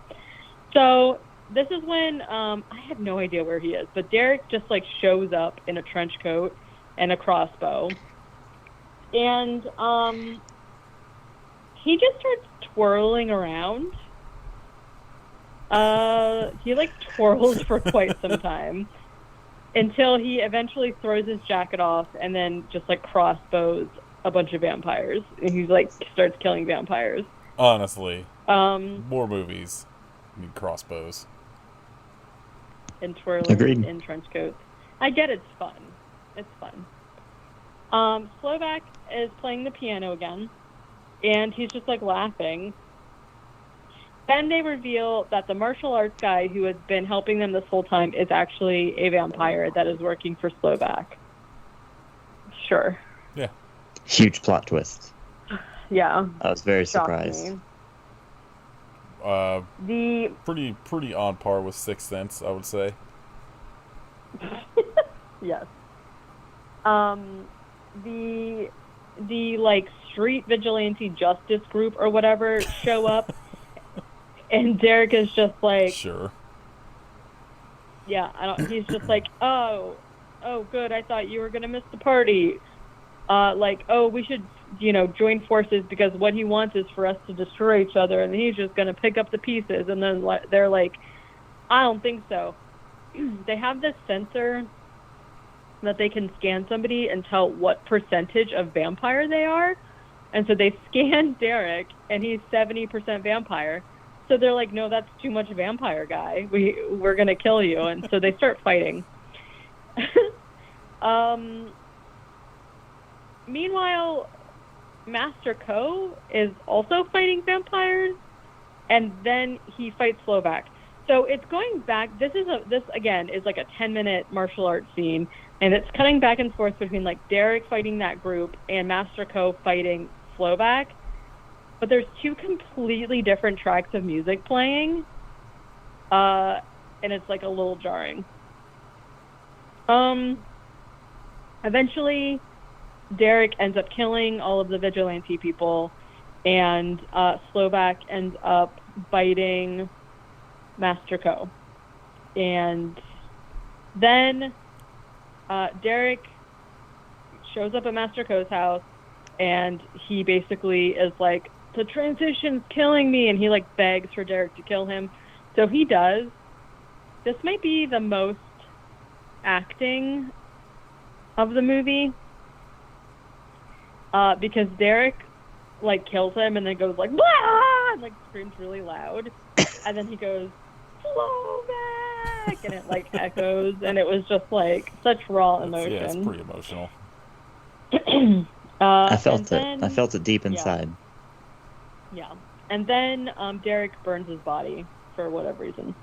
So this is when I have no idea where he is, but Derek just like shows up in a trench coat and a crossbow, and he just starts twirling around. He like twirls for quite some time until he eventually throws his jacket off and then just like crossbows a bunch of vampires, and he's like starts killing vampires. Honestly, more movies need crossbows. And twirling Agreed. in trench coats. I get it's fun. It's fun. Slovak is playing the piano again, and he's just like laughing. Then they reveal that the martial arts guy who has been helping them this whole time is actually a vampire that is working for Slovak. Sure. Yeah. Huge plot twist. Yeah. I was very Shocked surprised. me. Pretty on par with Sixth Sense, I would say. Yes. The like street vigilante justice group or whatever show up, and Derek is just like, Sure. yeah, he's just like, oh, good, I thought you were gonna miss the party. Like, oh, we should, join forces because what he wants is for us to destroy each other, and he's just gonna pick up the pieces. And then they're like, I don't think so. They have this sensor that they can scan somebody and tell what percentage of vampire they are. And so they scan Derek, and he's 70% vampire. So they're like, no, that's too much vampire, guy. We're going to kill you. And so they start fighting. Meanwhile, Master Co is also fighting vampires, and then he fights Slovak. So it's going back. This again is like a 10-minute martial arts scene, and it's cutting back and forth between like Derek fighting that group and Master Co fighting Slovak. But there's two completely different tracks of music playing, and it's like a little jarring. Eventually, Derek ends up killing all of the vigilante people, and Slovak ends up biting Master Co. And then Derek shows up at Master Co's house, and he basically is like, the transition's killing me, and he like begs for Derek to kill him. So he does. This might be the most acting of the movie, because Derek like kills him and then goes like, blah! And like screams really loud, and then he goes, Slovak! And it like echoes, and it was just like such raw emotion. Yeah, it's pretty emotional. I felt it. I felt it deep inside. Yeah. And then Derek burns his body for whatever reason.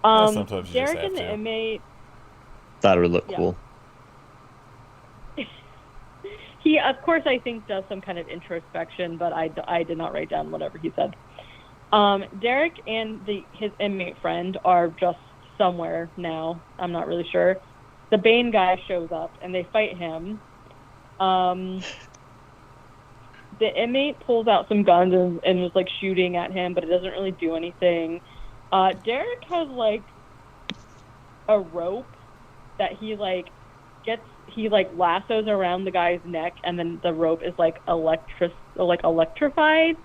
Sometimes you Derek just have and the to. inmate. Thought it would look cool. He, of course, I think does some kind of introspection, but I did not write down whatever he said. Derek and his inmate friend are just somewhere now. I'm not really sure. The Bane guy shows up and they fight him. The inmate pulls out some guns and is like shooting at him, but it doesn't really do anything. Derek has like a rope that he lassos around the guy's neck, and then the rope is like electrified,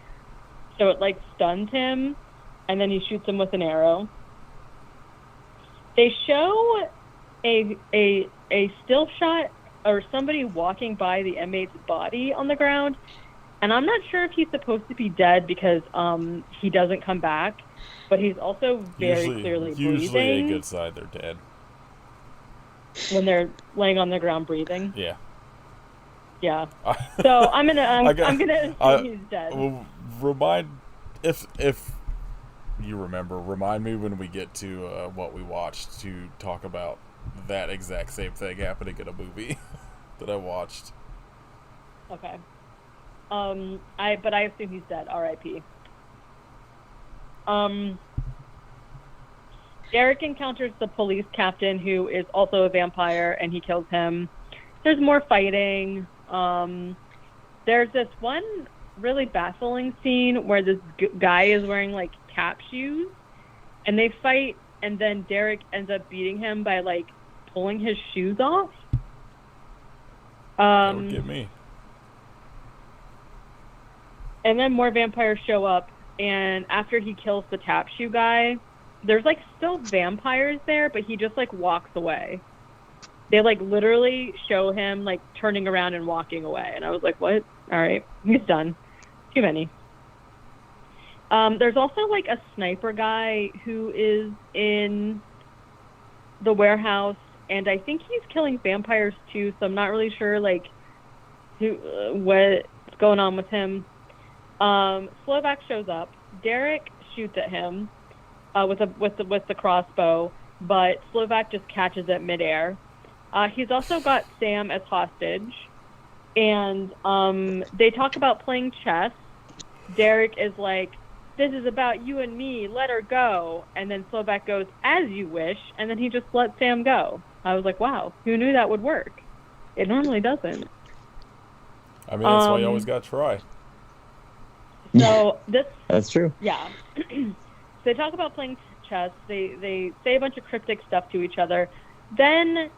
so it like stuns him, and then he shoots him with an arrow. They show a still shot or somebody walking by the inmate's body on the ground, and I'm not sure if he's supposed to be dead because he doesn't come back, but he's also very clearly breathing. Usually a good side they're dead. When they're laying on the ground breathing. Yeah. Yeah. So I'm gonna assume he's dead. Well, if you remember, remind me when we get to what we watched to talk about that exact same thing happening in a movie that I watched. Okay. But I assume he's dead. R.I.P. Derek encounters the police captain, who is also a vampire, and he kills him. There's more fighting. There's this one really baffling scene where this guy is wearing like cap shoes, and they fight, and then Derek ends up beating him by like pulling his shoes off. That would get me. And then more vampires show up, and after he kills the tap shoe guy, there's like still vampires there, but he just like walks away. They like literally show him like turning around and walking away, and I was like, what? All right, he's done. Too many. There's also like a sniper guy who is in the warehouse, and I think he's killing vampires too, so I'm not really sure like what's going on with him. Slovak shows up. Derek shoots at him with the crossbow, but Slovak just catches it midair. He's also got Sam as hostage, and they talk about playing chess. Derek is like, "This is about you and me. Let her go." And then Slovak goes, "As you wish," and then he just lets Sam go. I was like, "Wow, who knew that would work? It normally doesn't." I mean, that's why you always gotta try. So this. That's true. Yeah. So they talk about playing chess. They say a bunch of cryptic stuff to each other. Then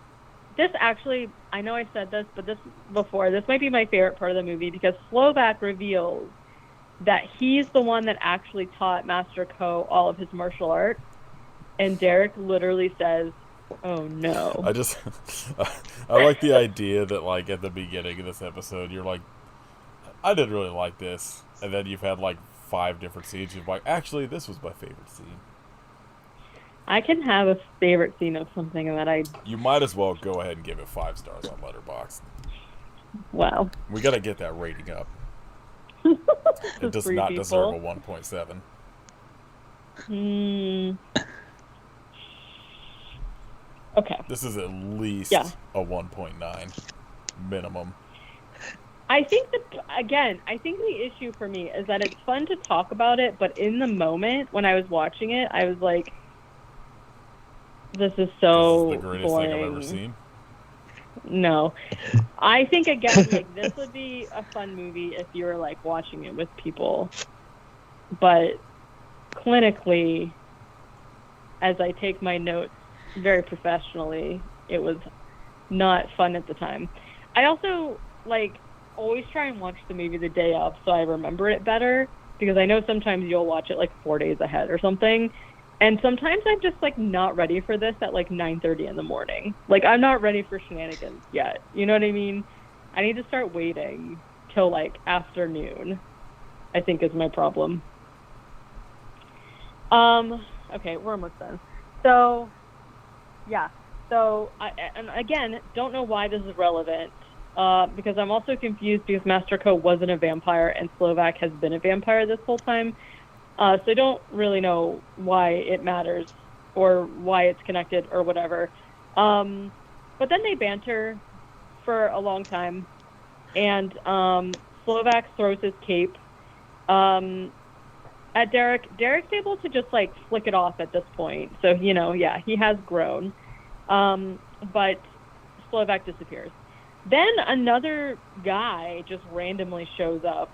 this actually, I know I said this, but this might be my favorite part of the movie, because Slovak reveals that he's the one that actually taught Master Ko all of his martial arts, and Derek literally says, "Oh no." I like the idea that like at the beginning of this episode you're like, I didn't really like this, and then you've had like 5 different scenes you're like, actually this was my favorite scene. I can have a favorite scene of something that You might as well go ahead and give it 5 stars on Letterboxd. Wow. We gotta get that rating up. It does not deserve a 1.7. Okay. This is at least a 1.9 minimum. I think the issue for me is that it's fun to talk about it, but in the moment when I was watching it, I was like, this is so This is the greatest boring. thing I've ever seen. No. I think, again, like, this would be a fun movie if you were, like, watching it with people. But clinically, as I take my notes very professionally, it was not fun at the time. I also, like, always try and watch the movie the day of so I remember it better, because I know sometimes you'll watch it, like, 4 days ahead or something. And sometimes I'm just, like, not ready for this at, like, 9:30 in the morning. Like, I'm not ready for shenanigans yet. You know what I mean? I need to start waiting till, like, afternoon, I think is my problem. Okay, we're almost done. So, yeah. So, and again, don't know why this is relevant, because I'm also confused because Master Ko wasn't a vampire and Slovak has been a vampire this whole time. So I don't really know why it matters or why it's connected or whatever. But then they banter for a long time, and Slovak throws his cape. at Derek. Derek's able to just like flick it off at this point. So, yeah, he has grown. But Slovak disappears. Then another guy just randomly shows up,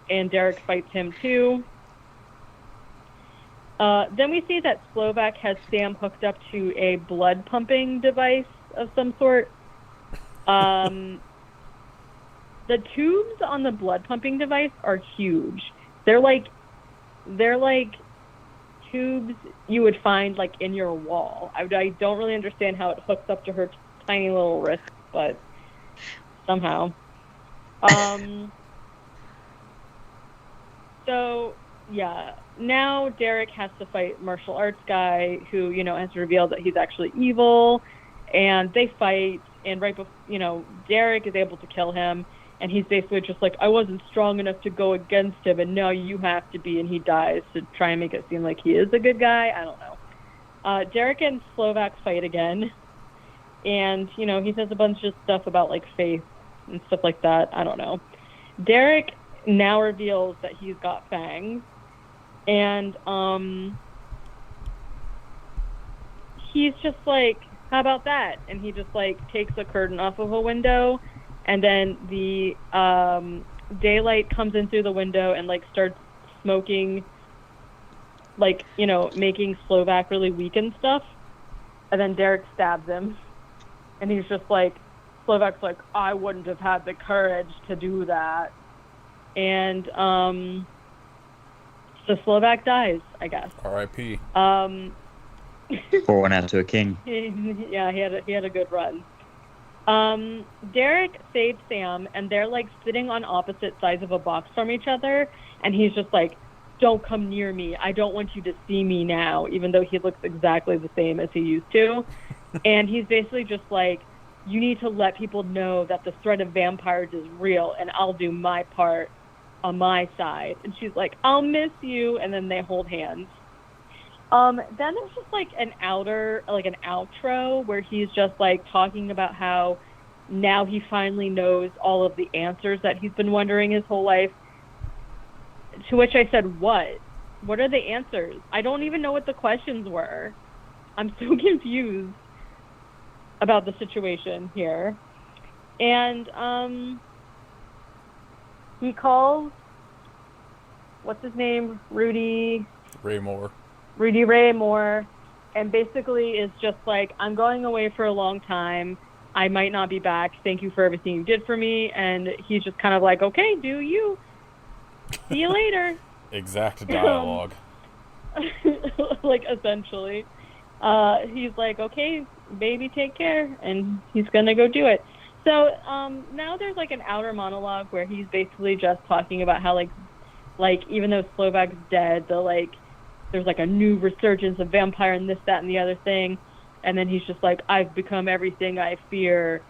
and Derek fights him too. Then we see that Slovak has Sam hooked up to a blood pumping device of some sort. The tubes on the blood pumping device are huge. They're like tubes you would find like in your wall. I don't really understand how it hooks up to her tiny little wrist, but somehow. So yeah, now Derek has to fight martial arts guy who, has revealed that he's actually evil, and they fight, and right before, Derek is able to kill him, and he's basically just like, I wasn't strong enough to go against him, and now you have to be, and he dies to try and make it seem like he is a good guy. I don't know. Derek and Slovak fight again, and, he says a bunch of stuff about, like, faith and stuff like that. I don't know. Derek now reveals that he's got fangs, and he's just like, how about that? And he just like takes a curtain off of a window, and then the daylight comes in through the window and like starts smoking, like, making Slovak really weak and stuff. And then Derek stabs him, and he's just like, Slovak's like, I wouldn't have had the courage to do that. And so Slovak dies, I guess. R.I.P. Pour one out to a king. Yeah, he had a good run. Derek saves Sam, and they're like sitting on opposite sides of a box from each other, and he's just like, don't come near me. I don't want you to see me now, even though he looks exactly the same as he used to. And he's basically just like, you need to let people know that the threat of vampires is real, and I'll do my part on my side. And she's like, I'll miss you. And then they hold hands. Then there's just like an outro where he's just like talking about how now he finally knows all of the answers that he's been wondering his whole life. To which I said, what? What are the answers? I don't even know what the questions were. I'm so confused about the situation here. And he calls, what's his name? Rudy Ray Moore, and basically is just like, I'm going away for a long time. I might not be back. Thank you for everything you did for me. And he's just kind of like, okay, do you. See you later. Exact dialogue. Like, essentially. He's like, okay, baby, take care. And he's going to go do it. So now there's like an outer monologue where he's basically just talking about how like even though Slovak's dead, there's like a new resurgence of vampire and this, that, and the other thing. And then he's just like, I've become everything I fear.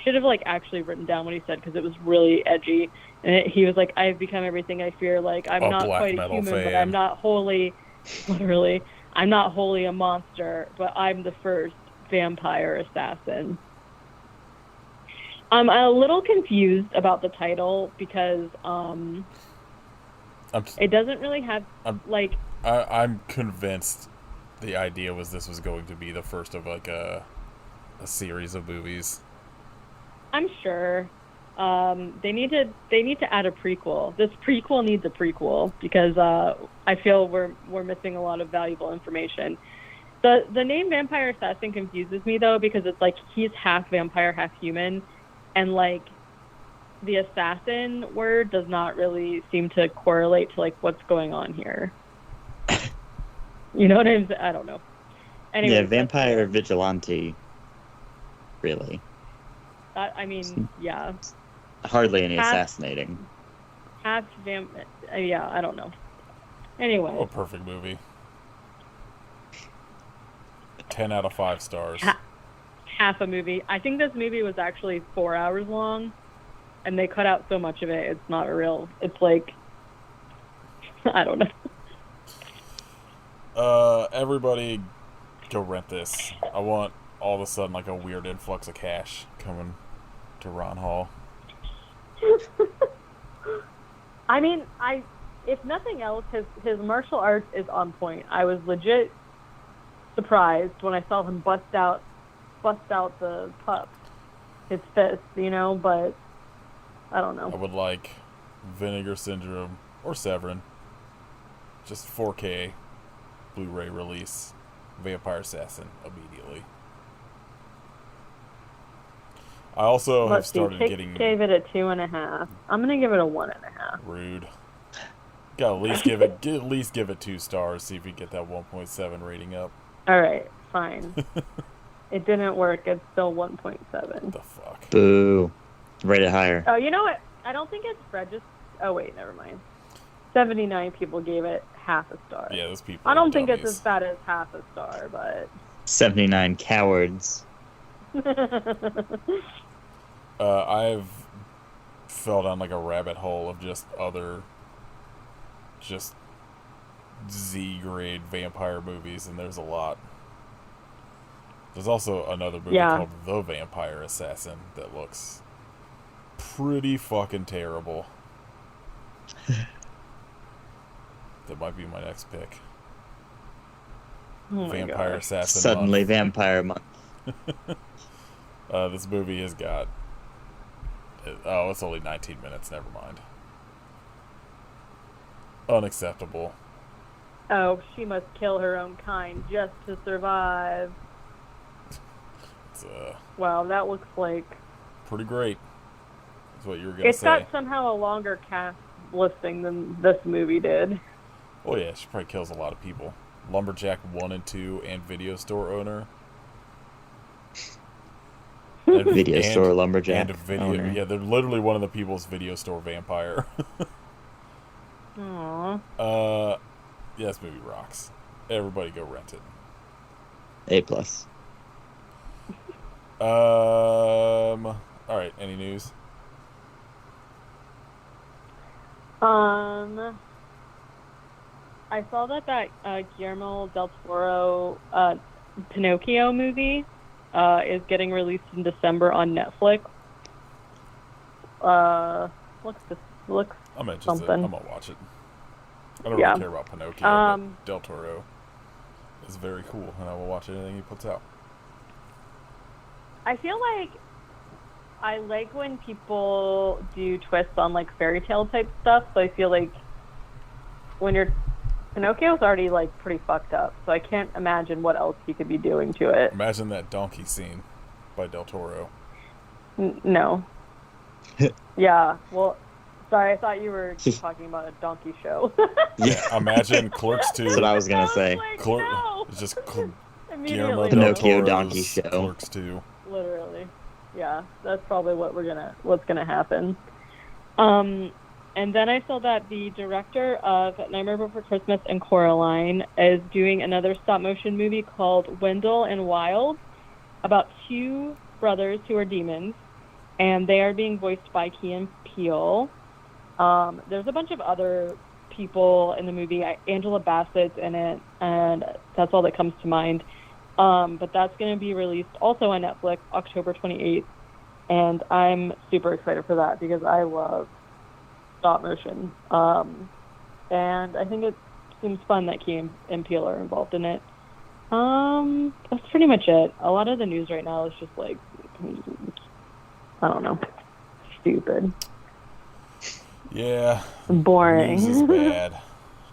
Should have like actually written down what he said because it was really edgy. And he was like, I've become everything I fear. Like, I'm not quite a human, but I'm not wholly, literally, I'm not wholly a monster, but I'm the first vampire assassin. I'm a little confused about the title because it doesn't really have I'm convinced the idea was this was going to be the first of like a series of movies. I'm sure they need to add a prequel. This prequel needs a prequel because I feel we're missing a lot of valuable information. The name Vampire Assassin confuses me though because it's like he's half vampire, half human. And, like, the assassin word does not really seem to correlate to, like, what's going on here. You know what I'm saying? I don't know. Anyways, yeah, vampire vigilante, really. Yeah. Hardly any assassinating. Yeah, I don't know. Anyway. Oh, perfect movie. 10 out of 5 stars. Half a movie. I think this movie was actually 4 hours long, and they cut out so much of it. It's not real. It's like, I don't know. Everybody, go rent this. I want all of a sudden like a weird influx of cash coming to Ron Hall. I mean, if nothing else, his martial arts is on point. I was legit surprised when I saw him bust out the pup, his fist, but I don't know. I would like Vinegar Syndrome or Severin. Just 4K Blu-ray release. Vampire Assassin immediately. I also have started getting. Gave it a 2.5. I'm gonna give it a 1.5. Rude. Got at least give it 2 stars. See if you get that 1.7 rating up. All right, fine. It didn't work. It's still 1.7. The fuck. Boo. Rate it higher. Oh, you know what? I don't think it's registered. Oh wait, never mind. 79 people gave it half a star. Yeah, those people. I don't think it's as bad as half a star, but 79 cowards. I've fell down like a rabbit hole of just Z-grade vampire movies, and there's a lot. There's also another movie called The Vampire Assassin that looks pretty fucking terrible. That might be my next pick. oh Vampire Assassin. Suddenly Vampire Month. This movie has got. Oh, it's only 19 minutes. Never mind. Unacceptable. Oh, she must kill her own kind just to survive. It's Wow, that looks like pretty great. That's what you were gonna it's say. got somehow a longer cast listing than this movie did. Oh yeah, she probably kills a lot of people. Lumberjack 1 and 2 and video store owner. Video store lumberjack and a video. owner. Yeah, they're literally one of the people's video store vampire. Aww. Yeah, this movie rocks. Everybody go rent it. A+. All right. Any news? I saw that Guillermo del Toro Pinocchio movie is getting released in December on Netflix. Looks I'm interested. something. I'm gonna watch it. I don't really care about Pinocchio, but Del Toro is very cool, and I will watch anything he puts out. I feel like I like when people do twists on like fairy tale type stuff. So I feel like when Pinocchio's already like pretty fucked up, so I can't imagine what else he could be doing to it. Imagine that donkey scene by Del Toro. No. Yeah. Well, sorry. I thought you were talking about a donkey show. Yeah. Imagine Clerks 2. That's what I was gonna say. Like, No. It's just Guillermo Immediately. del Pinocchio Toro's donkey show. Clerks 2. Literally. Yeah, that's probably what's gonna happen. And then I saw that the director of Nightmare Before Christmas and Coraline is doing another stop motion movie called Wendell and Wild about 2 brothers who are demons, and they are being voiced by Key and Peele. There's a bunch of other people in the movie. Angela Bassett's in it, and that's all that comes to mind. But that's going to be released also on Netflix October 28th, and I'm super excited for that because I love stop motion. And I think it seems fun that Key and Peele are involved in it. That's pretty much it. A lot of the news right now is just like, I don't know, stupid. Yeah. Boring. News is bad.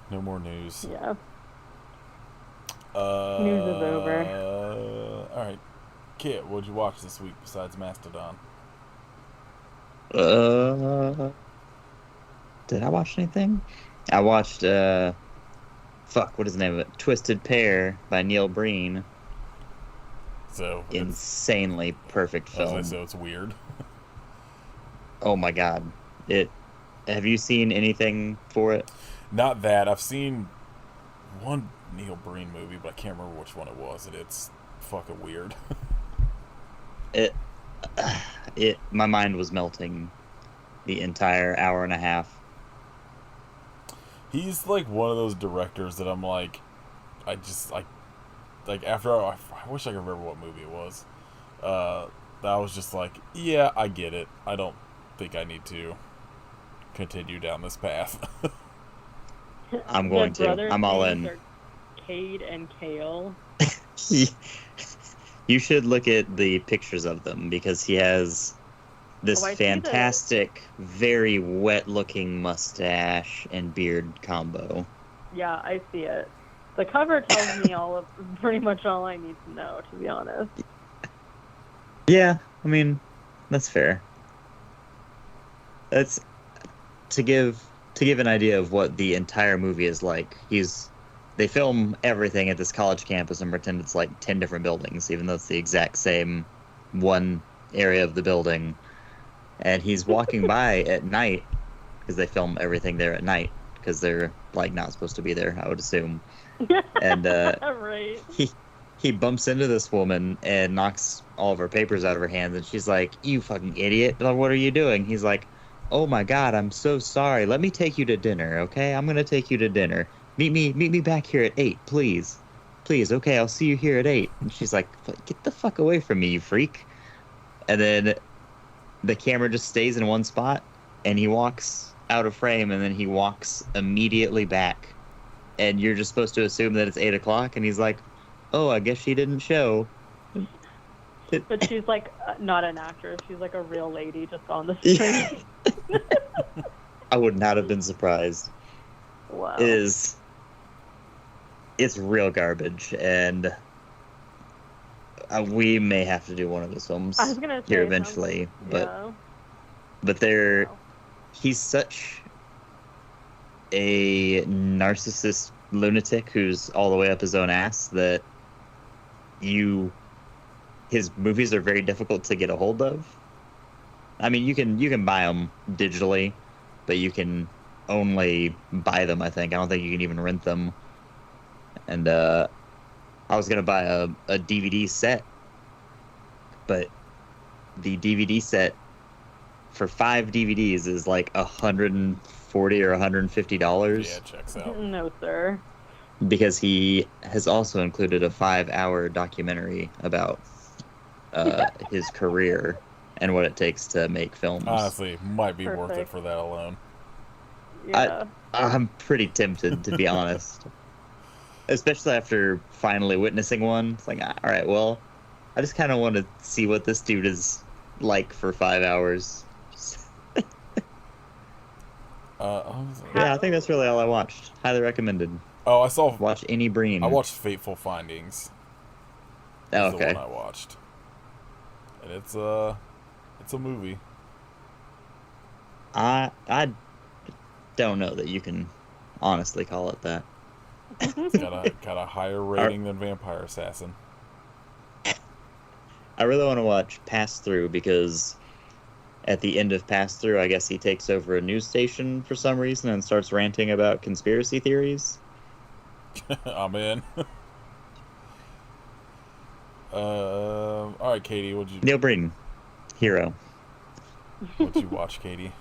No more news. Yeah. News is over. All right. Kit, what'd you watch this week besides Mastodon? Did I watch anything? I watched what is the name of it? Twisted Pair by Neil Breen. So Insanely perfect film. So it's weird. Oh my god. Have you seen anything for it? Not that. I've seen one Neil Breen movie, but I can't remember which one it was, and it's fucking weird. My mind was melting the entire hour and a half. He's like one of those directors that I'm like, I wish I could remember what movie it was. That was just like, yeah, I get it. I don't think I need to continue down this path. I'm going to. brothers' I'm all names in. are Cade and Kale. You should look at the pictures of them because he has this Oh, I see fantastic, very wet-looking mustache and beard combo. Yeah, I see it. The cover tells me pretty much all I need to know, to be honest. Yeah, I mean, that's fair. That's to give an idea of what the entire movie is like. They film everything at this college campus and pretend it's like 10 different buildings, even though it's the exact same one area of the building. And he's walking by at night because they film everything there at night because they're like not supposed to be there, I would assume. And Right. he bumps into this woman and knocks all of her papers out of her hands, and she's like, "You fucking idiot! What are you doing?" He's like, "Oh my God, I'm so sorry. Let me take you to dinner, okay? I'm gonna take you to dinner. Meet me back here at 8, please. Please, okay, I'll see you here at 8." And she's like, "Get the fuck away from me, you freak." And then the camera just stays in one spot, and he walks out of frame, and then he walks immediately back. And you're just supposed to assume that it's 8 o'clock, and he's like, "Oh, I guess she didn't show." But she's like not an actress. She's like a real lady just on the screen. I would not have been surprised. Wow. It's real garbage, and we may have to do one of those films I was gonna say, here eventually. yeah. But he's such a narcissist lunatic who's all the way up his own ass that his movies are very difficult to get a hold of. I mean, you can buy them digitally, but you can only buy them, I think. I don't think you can even rent them. And I was going to buy a DVD set, but the DVD set for 5 DVDs is like $140 or $150. Yeah, checks out. No, sir. Because he has also included a 5-hour documentary about his career and what it takes to make films. Honestly, might be worth it Perfect. for that alone. Yeah. I'm pretty tempted, to be honest. Especially after finally witnessing one. It's like, all right, well, I just kind of want to see what this dude is like for 5 hours. Yeah, I think that's really all I watched. Highly recommended. Oh, I saw. Watch any Breen. I watched Fateful Findings. Oh, The okay. one I watched, and it's a movie. I don't know that you can honestly call it that. It's got a higher rating than Vampire Assassin. I really want to watch Pass Through because at the end of Pass Through, I guess he takes over a news station for some reason and starts ranting about conspiracy theories. I'm in. All right, Katie, Neil Breen, hero. what'd you watch, Katie?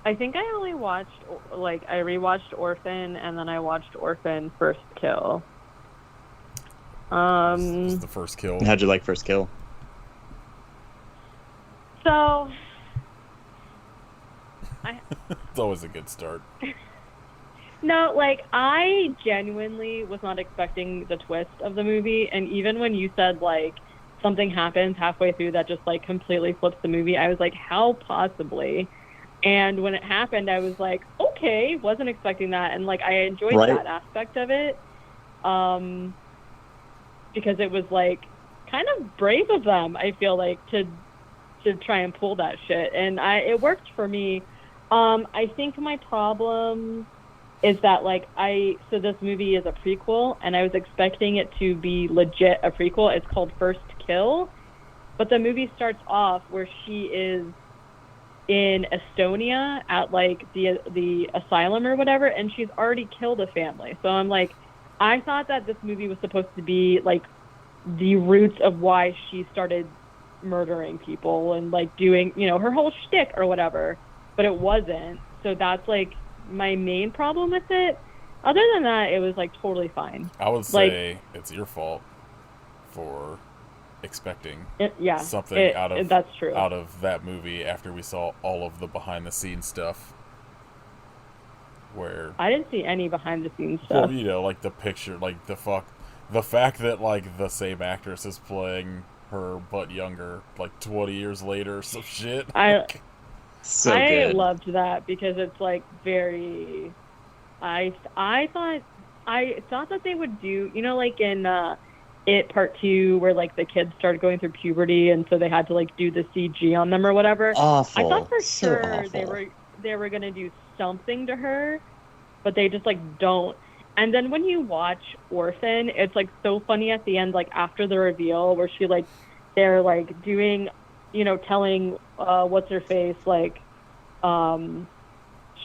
I think I only watched, I rewatched Orphan, and then I watched Orphan First Kill. This is the First Kill. How'd you like First Kill? So, It's always a good start. no, I genuinely was not expecting the twist of the movie, and even when you said, something happens halfway through that just, completely flips the movie, I was like, how possibly? And when it happened, I was like, okay, wasn't expecting that, and, I enjoyed that aspect of it, because it was, kind of brave of them, I feel like, to try and pull that shit, and it worked for me. I think my problem is that so this movie is a prequel, and I was expecting it to be legit a prequel. It's called First Kill, but the movie starts off where she is in Estonia at the asylum or whatever, and she's already killed a family. So I'm like, I thought that this movie was supposed to be the roots of why she started murdering people and doing her whole shtick or whatever, but it wasn't. So that's my main problem with it. Other than that, it was totally fine. I would say it's your fault for expecting something that's true. out of that movie after we saw all of the behind the scenes stuff. where I didn't see any behind the scenes well, stuff. you know, like the picture, like the fact that like the same actress is playing her but younger, like 20 years later, or some shit. I So I good. loved that because it's like very. I thought that they would do, you know, like in It Part Two, where like the kids started going through puberty, and so they had to like do the CG on them or whatever. I thought Awful. for So sure awful. they were gonna do something to her, but they just like don't. And then when you watch Orphan, it's like so funny at the end, like after the reveal, where they're like doing, you know, telling what's her face like um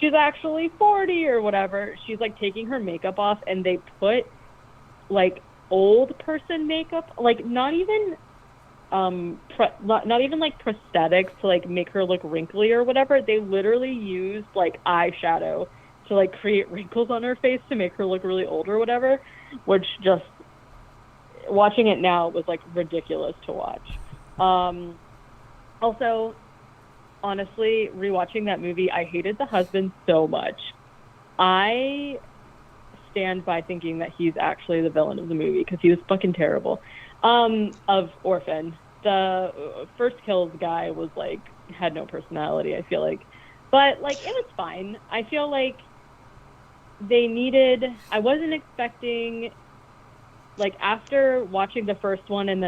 she's actually 40 or whatever. She's like taking her makeup off, and they put like old person makeup, like not even like prosthetics to like make her look wrinkly or whatever. They literally used like eyeshadow to like create wrinkles on her face to make her look really old or whatever, which just watching it now was like ridiculous to watch. Also, honestly, rewatching that movie, I hated the husband so much. I stand by thinking that he's actually the villain of the movie because he was fucking terrible. Of Orphan, the first kills guy was like had no personality. I feel like, but like it was fine. I feel like they needed. I wasn't expecting like after watching the first one and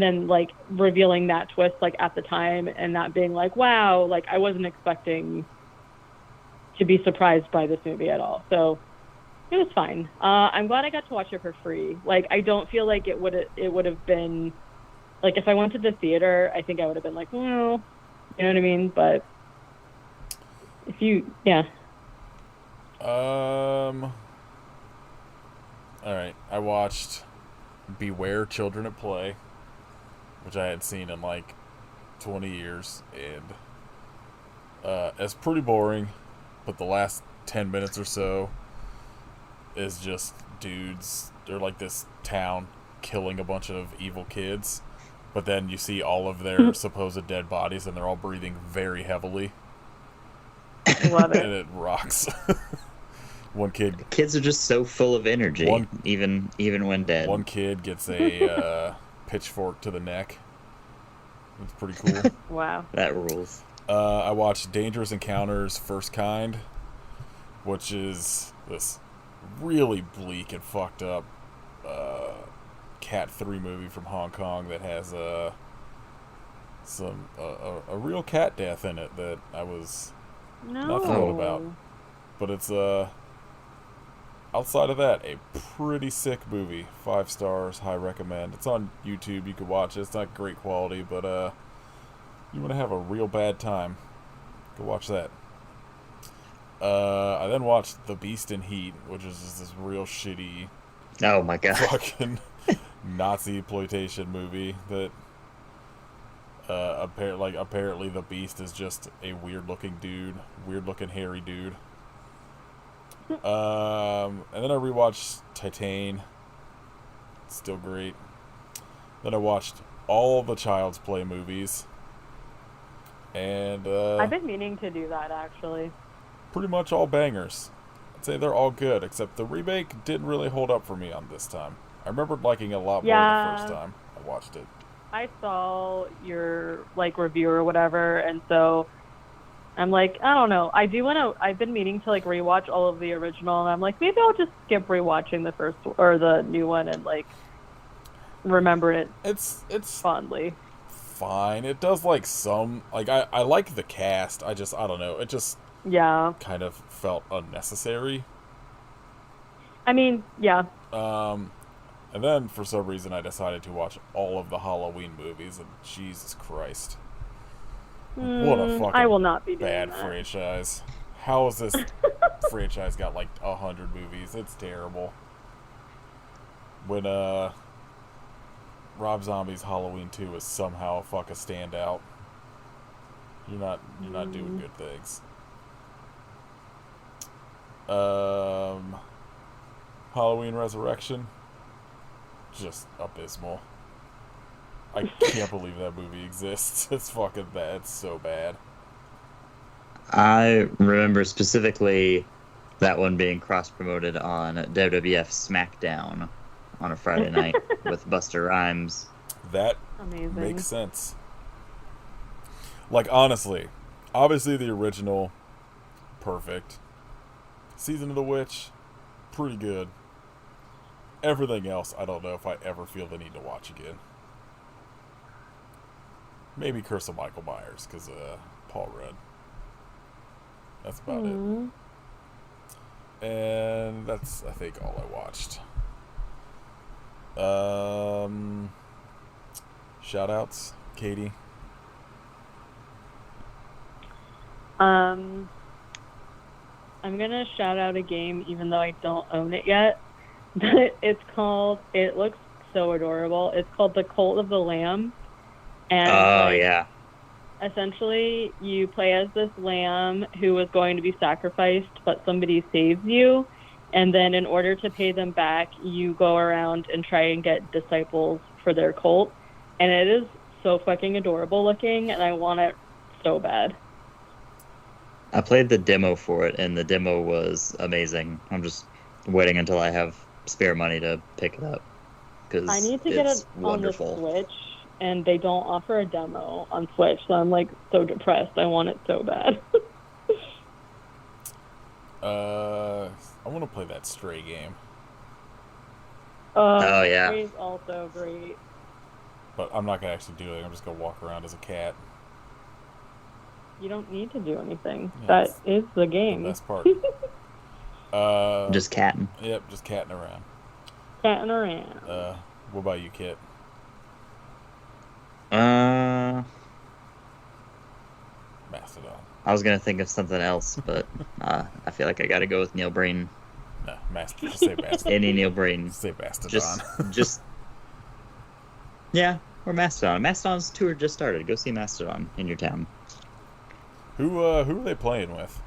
then like revealing that twist like at the time and that being like wow, like I wasn't expecting to be surprised by this movie at all. So it was fine. I'm glad I got to watch it for free. Like I don't feel like it would have been like if I went to the theater, I think I would have been like, well, you know what I mean? But if you yeah. All right, I watched Beware Children at Play, which I had seen in like 20 years, and it's pretty boring, but the last 10 minutes or so is just dudes. They're like this town killing a bunch of evil kids, but then you see all of their supposed dead bodies, and they're all breathing very heavily. Love And it. it rocks. One kid. Kids are just so full of energy, One- even when dead. One kid gets a pitchfork to the neck. It's pretty cool. Wow. That rules. I watched Dangerous Encounters First Kind, which is this really bleak and fucked up Cat 3 movie from Hong Kong that has a real cat death in it that I was No. not thrilled about. But it's outside of that, a pretty sick movie. 5 stars, high recommend. It's on YouTube, you can watch it. It's not great quality, but you want to have a real bad time, go watch that. I then watched The Beast in Heat, which is just this real shitty Oh my god. fucking Nazi exploitation movie that apparently the Beast is just a weird looking hairy dude. And then I rewatched Titan. Still great. Then I watched all the Child's Play movies. And I've been meaning to do that actually. pretty much all bangers. I'd say they're all good, except the remake didn't really hold up for me on this time. I remembered liking it a lot more the first time I watched it. I saw your like review or whatever, and so I'm like, I don't know. I've been meaning to like rewatch all of the original, and I'm like, maybe I'll just skip rewatching the first or the new one and like remember it It's fondly. fine. It does like some like I like the cast. I don't know. It just Yeah. kind of felt unnecessary. I mean, yeah. And then for some reason I decided to watch all of the Halloween movies, and Jesus Christ, what a fucking I will not be doing bad that. franchise. How has this franchise got like 100 movies? It's terrible. When Rob Zombie's Halloween 2 is somehow a fucking standout, you're not doing good things. Halloween Resurrection, just abysmal. I can't believe that movie exists. It's fucking bad. It's so bad. I remember specifically That one being cross-promoted on WWF SmackDown on a Friday night with Buster Rhymes. That Amazing. makes sense. Like, honestly, obviously the original, perfect. Season of the Witch, pretty good. Everything else, I don't know if I ever feel the need to watch again. Maybe Curse of Michael Myers, because Paul Rudd. That's about it. And that's, I think, all I watched. Shout-outs, Katie? I'm gonna shout out a game, even though I don't own it yet. But it looks so adorable. It's called The Cult of the Lamb. And yeah. Essentially, you play as this lamb who was going to be sacrificed, but somebody saves you. And then in order to pay them back, you go around and try and get disciples for their cult. And it is so fucking adorable looking, and I want it so bad. I played the demo for it, and the demo was amazing. I'm just waiting until I have spare money to pick it up. Cause I need to get it wonderful. on the Switch, and they don't offer a demo on Switch, so I'm like so depressed. I want it so bad. I want to play that Stray game. Oh, yeah. Stray's also great. But I'm not going to actually do it. I'm just going to walk around as a cat. You don't need to do anything. Yeah, That is the game. The best part. Just catting. Yep, just catting around. Catting around. What about you, Kit? Mastodon. I was gonna think of something else, but I feel like I gotta go with Neil Breen. No, Mastodon. Just say Mastodon. Any Neil Breen. Just say Mastodon. Just yeah, or Mastodon. Mastodon's tour just started. Go see Mastodon in your town. Who are they playing with?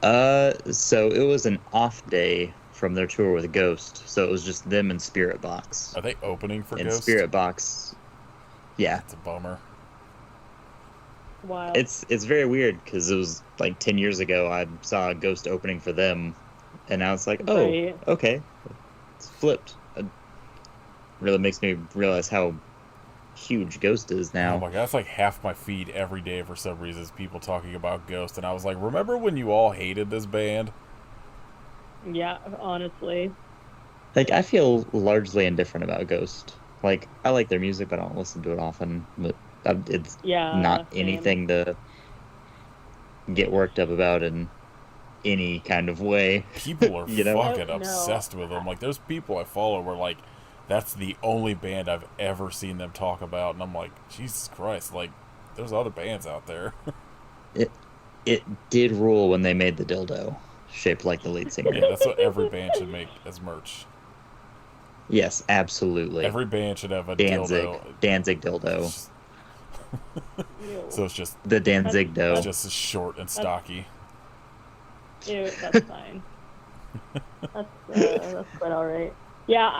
So it was an off day from their tour with Ghost, so it was just them and Spirit Box. Are they opening for and Ghost? Spirit Box, yeah. It's a bummer. Wow. It's very weird because it was like 10 years ago I saw Ghost opening for them, and now it's like, oh, Right. okay, it's flipped. It really makes me realize how huge Ghost is now. Oh my god, that's like half my feed every day for some reason is people talking about Ghost, and I was like, remember when you all hated this band? Yeah, honestly. Like, I feel largely indifferent about Ghost. Like, I like their music, but I don't listen to it often. But it's not same. anything to get worked up about in any kind of way. People are You know? fucking No. obsessed with them. Like, there's people I follow where, like, that's the only band I've ever seen them talk about, and I'm like, Jesus Christ, like, there's other bands out there. It did rule when they made the dildo shaped like the lead singer. Yeah, that's what every band should make as merch. Yes, absolutely. Every band should have a Danzig dildo. dildo. Ew. So it's just The Danzig dough. it's just short and stocky. Ew, that's fine. That's quite alright. Yeah,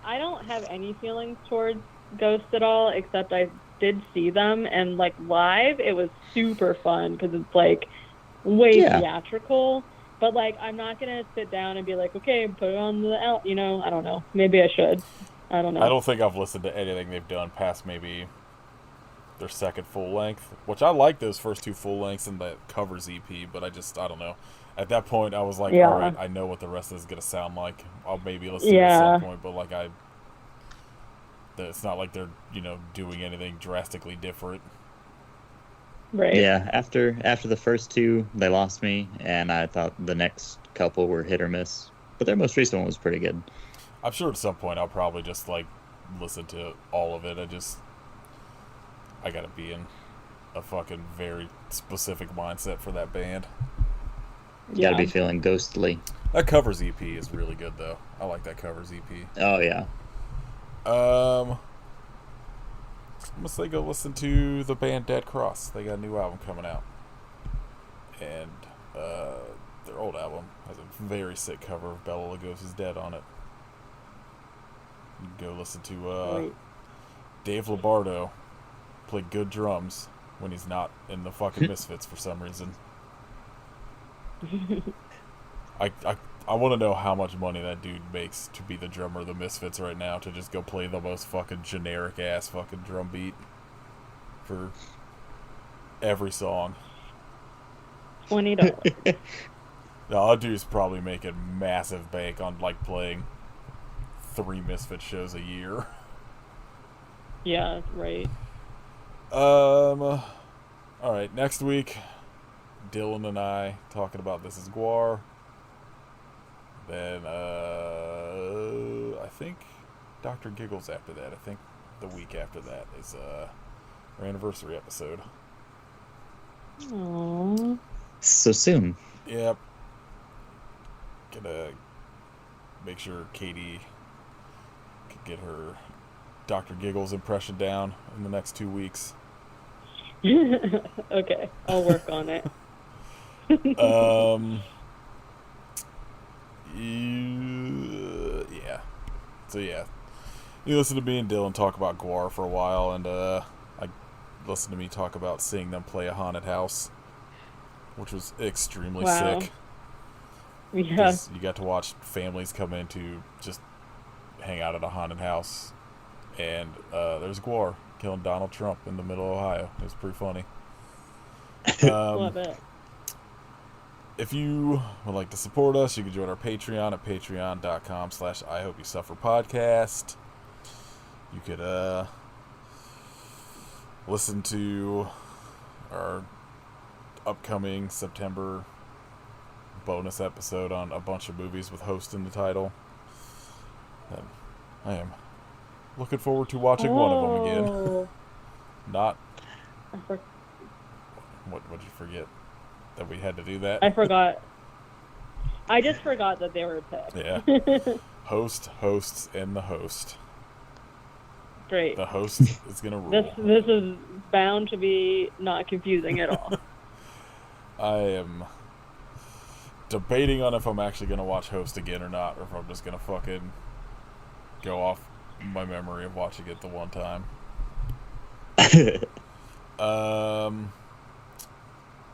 I don't have any feelings towards Ghost at all, except I did see them, and like live, it was super fun because it's like way theatrical. But like, I'm not gonna sit down and be like, okay, put it on the out. You know, I don't know. Maybe I should. I don't know. I don't think I've listened to anything they've done past maybe their second full length, which I like those first two full lengths and the covers EP, but I don't know. At that point, I was like, Yeah. all right, I know what the rest is gonna sound like. I'll maybe listen to it at some point, but like it's not like they're doing anything drastically different. Right. Yeah, after the first two, they lost me, and I thought the next couple were hit or miss. But their most recent one was pretty good. I'm sure at some point I'll probably just like listen to all of it. I gotta be in a fucking very specific mindset for that band. You gotta be feeling ghostly. That covers EP is really good though. I like that covers EP. Oh yeah. I'm gonna say go listen to the band Dead Cross. They got a new album coming out, and their old album has a very sick cover of Bela Lugosi's Dead on it. You can go listen to Dave Lombardo play good drums when he's not in the fucking Misfits for some reason. I want to know how much money that dude makes to be the drummer of the Misfits right now, to just go play the most fucking generic ass fucking drum beat for every song. $20. No, that dude's probably making massive bank on like playing 3 Misfit shows a year. Yeah, right. All right, next week, Dylan and I talking about This Is Guar. Then, I think Dr. Giggles after that. I think the week after that is our anniversary episode. Aww. So soon. Yep. Gonna make sure Katie can get her Dr. Giggles impression down in the next 2 weeks. Okay, I'll work on it. Yeah. So yeah, you listen to me and Dylan talk about Guar for a while, and I listened to me talk about seeing them play a haunted house, which was extremely Wow. sick. Yeah. 'Cause you got to watch families come in to just hang out at a haunted house, and there's Guar killing Donald Trump in the middle of Ohio. It was pretty funny. Love it. If you would like to support us, you can join our Patreon at patreon.com/IHopeYouSufferPodcast. You could listen to our upcoming September bonus episode on a bunch of movies with Host in the title. And I am looking forward to watching one of them again. Not... I, for- What did you forget? That we had to do that? I forgot. I just forgot that they were picked. Yeah. Hosts, and the host. Great. The host is gonna rule. This is bound to be not confusing at all. I am debating on if I'm actually gonna watch Host again or not, or if I'm just gonna fucking go off my memory of watching it the one time.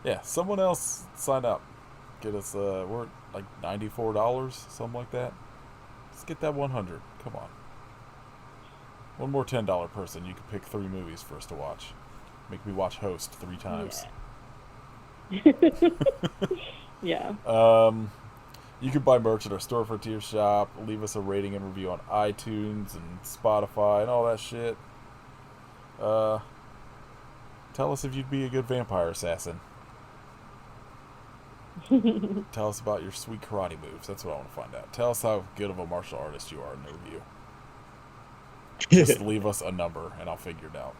Yeah, someone else sign up. Get us we're at like $94, something like that. Let's get that 100. Come on. One more $10 person. You can pick 3 movies for us to watch. Make me watch Host 3 times. Yeah. You can buy merch at our Store Frontier shop. Leave us a rating and review on iTunes and Spotify and all that shit. Tell us if you'd be a good vampire assassin. Tell us about your sweet karate moves. That's what I want to find out. Tell us how good of a martial artist you are in the review. Just leave us a number and I'll figure it out.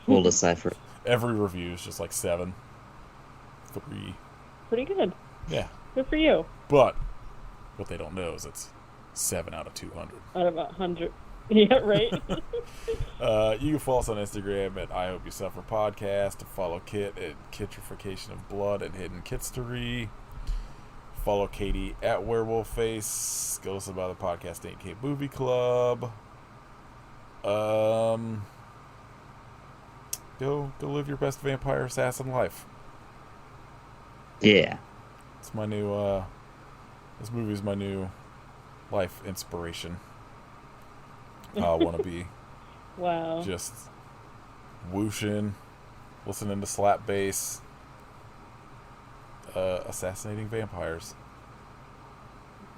We'll decipher. Every review is just like 7, 3. Pretty good. Yeah. Good for you. But what they don't know is it's 7 out of 200. Out of 100. Yeah, right. You can follow us on Instagram at I Hope You Suffer Podcast. Follow Kit at Kitrification of Blood and Hidden Kitstery. Follow Katie at Werewolf Face. Go listen to the podcast 8K Movie Club. Go live your best vampire assassin life. Yeah. It's my new this movie's my new life inspiration. I want to be Wow. just whooshing, listening to slap bass, assassinating vampires.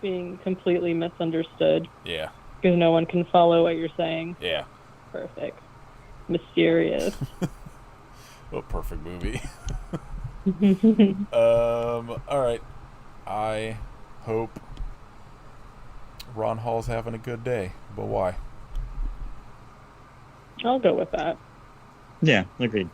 Being completely misunderstood Yeah. because no one can follow what you're saying. Yeah. Perfect. Mysterious. What perfect movie. Alright. I hope Ron Hall's having a good day. But why? I'll go with that. Yeah, agreed.